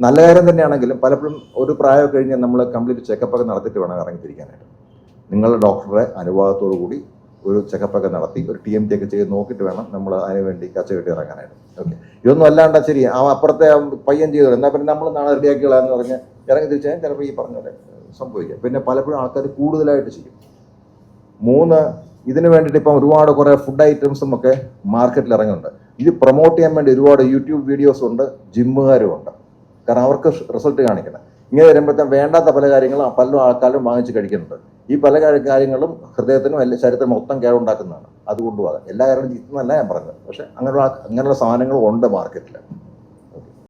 നല്ല കാര്യം തന്നെയാണെങ്കിലും പലപ്പോഴും ഒരു പ്രായം കഴിഞ്ഞ് നമ്മൾ കംപ്ലീറ്റ് ചെക്കപ്പൊക്കെ നടത്തിയിട്ട് വേണം ഇറങ്ങിത്തിരിക്കാനായിട്ട്. നിങ്ങളുടെ ഡോക്ടറുടെ അനുഭവത്തോടു കൂടി ഒരു ചെക്കപ്പൊക്കെ നടത്തി ഒരു TMT ഒക്കെ ചെയ്ത് നോക്കിയിട്ട് വേണം നമ്മൾ അതിന് വേണ്ടി കച്ച കെട്ടി ഇറങ്ങാനായിട്ട്. ഓക്കെ, ഇതൊന്നും അല്ലാണ്ട് ശരി അപ്പുറത്തെ പയ്യൻ ചെയ്തു എന്നാൽ പിന്നെ നമ്മൾ നാളെ റെഡിയാക്കികളെന്ന് പറഞ്ഞ് ഇറങ്ങി തിരിച്ചാൽ ചിലപ്പോൾ ഈ പറഞ്ഞ പോലെ സംഭവിക്കാം. പിന്നെ പലപ്പോഴും ആൾക്കാർ കൂടുതലായിട്ട് ചെയ്യും. 3, ഇതിന് വേണ്ടിയിട്ട് ഇപ്പം ഒരുപാട് കുറേ ഫുഡ് ഐറ്റംസും ഒക്കെ മാർക്കറ്റിൽ ഇറങ്ങുന്നുണ്ട്. ഇത് പ്രൊമോട്ട് ചെയ്യാൻ വേണ്ടി ഒരുപാട് യൂട്യൂബ് വീഡിയോസും ഉണ്ട്, ജിമ്മുകാരും ഉണ്ട്. കാരണം അവർക്ക് റിസൾട്ട് കാണിക്കണം. ഇങ്ങനെ വരുമ്പോഴത്തേക്കും വേണ്ടാത്ത പല കാര്യങ്ങളും പല ആൾക്കാരും വാങ്ങിച്ച് കഴിക്കുന്നുണ്ട്. ഈ പല കാര്യങ്ങളും ഹൃദയത്തിനും ശരീരത്തിനും മൊത്തം കേടുണ്ടാക്കുന്നതാണ്. അതുകൊണ്ടുപോകാം എല്ലാ കാര്യങ്ങളും ഇന്നല്ല ഞാൻ പറഞ്ഞത്, പക്ഷെ അങ്ങനെയുള്ള സാധനങ്ങളും ഉണ്ട് മാർക്കറ്റിൽ.